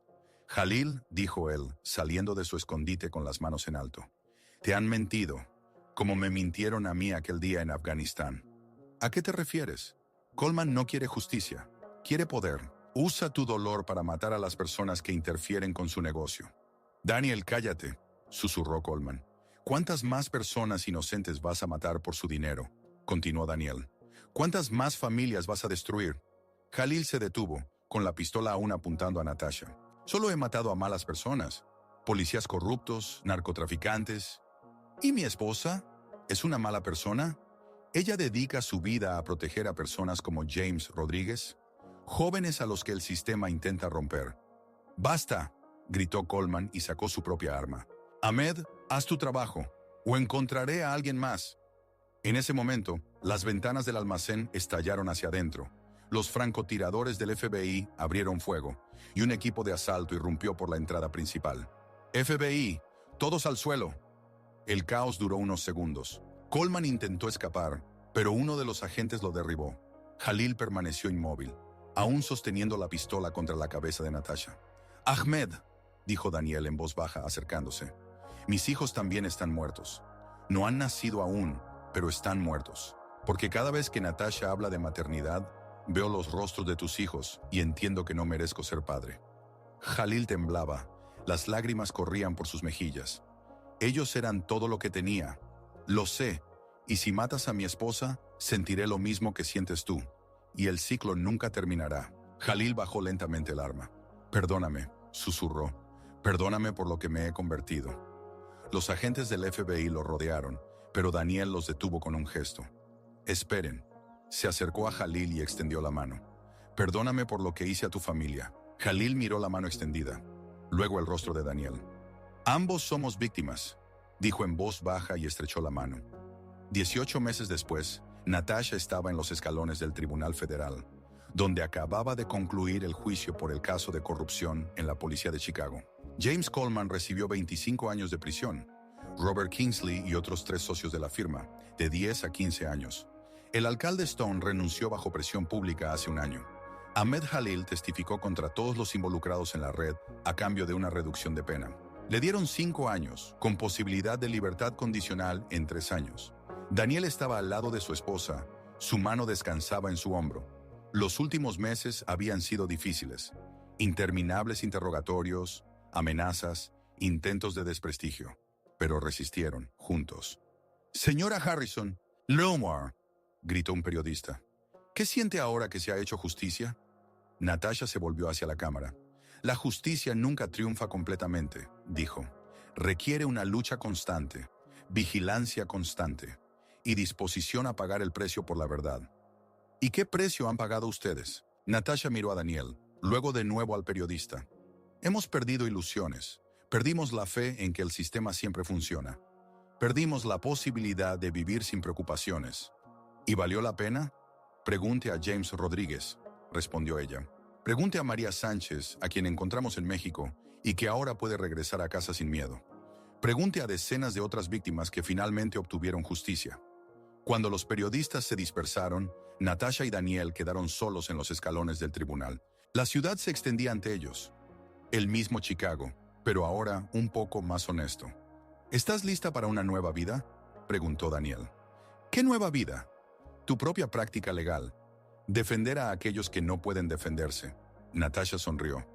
«Jalil», dijo él, saliendo de su escondite con las manos en alto. «Te han mentido, como me mintieron a mí aquel día en Afganistán». «¿A qué te refieres?». «Coleman no quiere justicia, quiere poder. Usa tu dolor para matar a las personas que interfieren con su negocio. Daniel, cállate, susurró Coleman. ¿Cuántas más personas inocentes vas a matar por su dinero?, continuó Daniel. ¿Cuántas más familias vas a destruir? Khalil se detuvo, con la pistola aún apuntando a Natasha. Solo he matado a malas personas, policías corruptos, narcotraficantes. ¿Y mi esposa? ¿Es una mala persona? ¿Ella dedica su vida a proteger a personas como James Rodríguez? Jóvenes a los que el sistema intenta romper. ¡Basta!, gritó Coleman y sacó su propia arma. Ahmed, haz tu trabajo, o encontraré a alguien más. En ese momento, las ventanas del almacén estallaron hacia adentro. Los francotiradores del FBI abrieron fuego, y un equipo de asalto irrumpió por la entrada principal. FBI, todos al suelo. El caos duró unos segundos. Coleman intentó escapar, pero uno de los agentes lo derribó. Khalil permaneció inmóvil, aún sosteniendo la pistola contra la cabeza de Natasha. Ahmed, dijo Daniel en voz baja, acercándose. Mis hijos también están muertos. No han nacido aún, pero están muertos. Porque cada vez que Natasha habla de maternidad, veo los rostros de tus hijos y entiendo que no merezco ser padre. Khalil temblaba, las lágrimas corrían por sus mejillas. Ellos eran todo lo que tenía. Lo sé, y si matas a mi esposa, sentiré lo mismo que sientes tú. Y el ciclo nunca terminará. Khalil bajó lentamente el arma. Perdóname, susurró. Perdóname por lo que me he convertido. Los agentes del FBI lo rodearon, pero Daniel los detuvo con un gesto. Esperen. Se acercó a Khalil y extendió la mano. Perdóname por lo que hice a tu familia. Khalil miró la mano extendida, luego el rostro de Daniel. Ambos somos víctimas, dijo en voz baja y estrechó la mano. 18 meses después, Natasha estaba en los escalones del Tribunal Federal, donde acababa de concluir el juicio por el caso de corrupción en la policía de Chicago. James Coleman recibió 25 años de prisión. Robert Kingsley y otros 3 socios de la firma, de 10 a 15 años. El alcalde Stone renunció bajo presión pública hace un año. Ahmed Khalil testificó contra todos los involucrados en la red a cambio de una reducción de pena. Le dieron 5 años, con posibilidad de libertad condicional en 3 años. Daniel estaba al lado de su esposa, su mano descansaba en su hombro. Los últimos meses habían sido difíciles. Interminables interrogatorios, amenazas, intentos de desprestigio. Pero resistieron, juntos. Señora Harrison, Lomar, gritó un periodista. ¿Qué siente ahora que se ha hecho justicia? Natasha se volvió hacia la cámara. La justicia nunca triunfa completamente, dijo. Requiere una lucha constante, vigilancia constante y disposición a pagar el precio por la verdad. ¿Y qué precio han pagado ustedes? Natasha miró a Daniel, luego de nuevo al periodista. Hemos perdido ilusiones. Perdimos la fe en que el sistema siempre funciona. Perdimos la posibilidad de vivir sin preocupaciones. ¿Y valió la pena? Pregunte a James Rodríguez, respondió ella. Pregunte a María Sánchez, a quien encontramos en México, y que ahora puede regresar a casa sin miedo. Pregunte a decenas de otras víctimas que finalmente obtuvieron justicia. Cuando los periodistas se dispersaron, Natasha y Daniel quedaron solos en los escalones del tribunal. La ciudad se extendía ante ellos. El mismo Chicago, pero ahora un poco más honesto. ¿Estás lista para una nueva vida?, preguntó Daniel. ¿Qué nueva vida? Tu propia práctica legal. Defender a aquellos que no pueden defenderse. Natasha sonrió.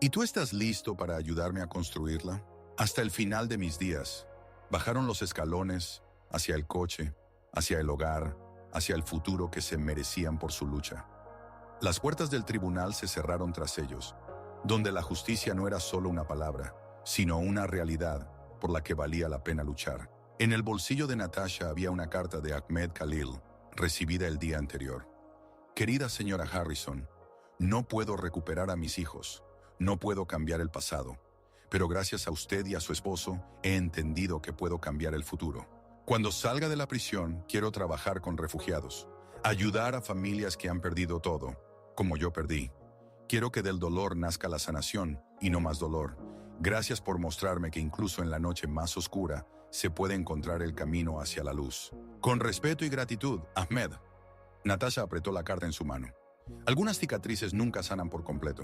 ¿Y tú estás listo para ayudarme a construirla? Hasta el final de mis días. Bajaron los escalones, hacia el coche, hacia el hogar, hacia el futuro que se merecían por su lucha. Las puertas del tribunal se cerraron tras ellos, donde la justicia no era solo una palabra, sino una realidad por la que valía la pena luchar. En el bolsillo de Natasha había una carta de Ahmed Khalil, recibida el día anterior. Querida señora Harrison, no puedo recuperar a mis hijos, no puedo cambiar el pasado, pero gracias a usted y a su esposo he entendido que puedo cambiar el futuro. Cuando salga de la prisión, quiero trabajar con refugiados, ayudar a familias que han perdido todo, como yo perdí. Quiero que del dolor nazca la sanación y no más dolor. Gracias por mostrarme que incluso en la noche más oscura se puede encontrar el camino hacia la luz. Con respeto y gratitud, Ahmed. Natasha apretó la carta en su mano. Algunas cicatrices nunca sanan por completo,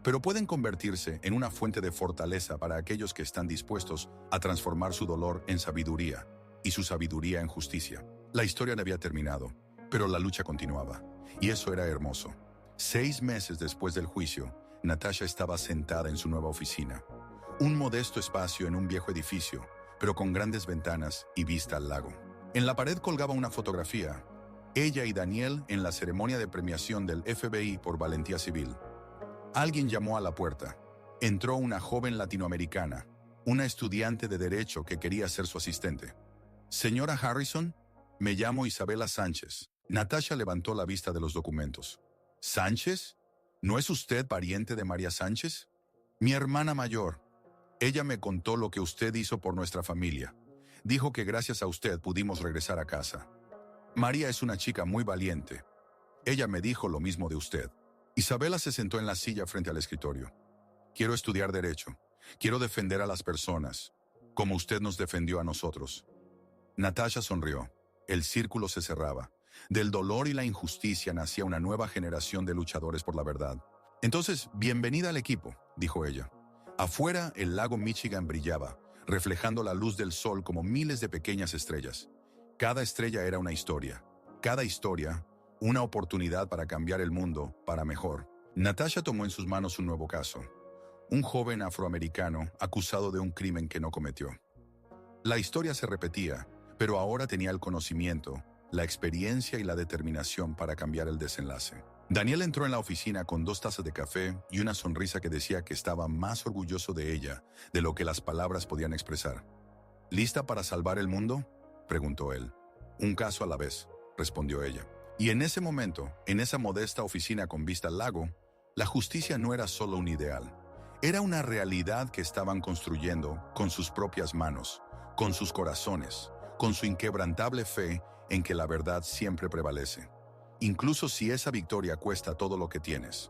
pero pueden convertirse en una fuente de fortaleza para aquellos que están dispuestos a transformar su dolor en sabiduría y su sabiduría en justicia. La historia no había terminado, pero la lucha continuaba, y eso era hermoso. 6 meses después del juicio, Natasha estaba sentada en su nueva oficina. Un modesto espacio en un viejo edificio, pero con grandes ventanas y vista al lago. En la pared colgaba una fotografía. Ella y Daniel en la ceremonia de premiación del FBI por valentía civil. Alguien llamó a la puerta. Entró una joven latinoamericana, una estudiante de Derecho que quería ser su asistente. Señora Harrison, me llamo Isabela Sánchez. Natasha levantó la vista de los documentos. ¿Sánchez? ¿No es usted pariente de María Sánchez? Mi hermana mayor. Ella me contó lo que usted hizo por nuestra familia. Dijo que gracias a usted pudimos regresar a casa. María es una chica muy valiente. Ella me dijo lo mismo de usted. Isabela se sentó en la silla frente al escritorio. Quiero estudiar Derecho. Quiero defender a las personas, como usted nos defendió a nosotros. Natasha sonrió. El círculo se cerraba. Del dolor y la injusticia nacía una nueva generación de luchadores por la verdad. Entonces, bienvenida al equipo, dijo ella. Afuera, el lago Michigan brillaba, reflejando la luz del sol como miles de pequeñas estrellas. Cada estrella era una historia. Cada historia, una oportunidad para cambiar el mundo para mejor. Natasha tomó en sus manos un nuevo caso. Un joven afroamericano acusado de un crimen que no cometió. La historia se repetía, pero ahora tenía el conocimiento, la experiencia y la determinación para cambiar el desenlace. Daniel entró en la oficina con 2 tazas de café y una sonrisa que decía que estaba más orgulloso de ella de lo que las palabras podían expresar. ¿Lista para salvar el mundo?, preguntó él. Un caso a la vez, respondió ella. Y en ese momento, en esa modesta oficina con vista al lago, la justicia no era solo un ideal. Era una realidad que estaban construyendo con sus propias manos, con sus corazones, con su inquebrantable fe en que la verdad siempre prevalece, incluso si esa victoria cuesta todo lo que tienes.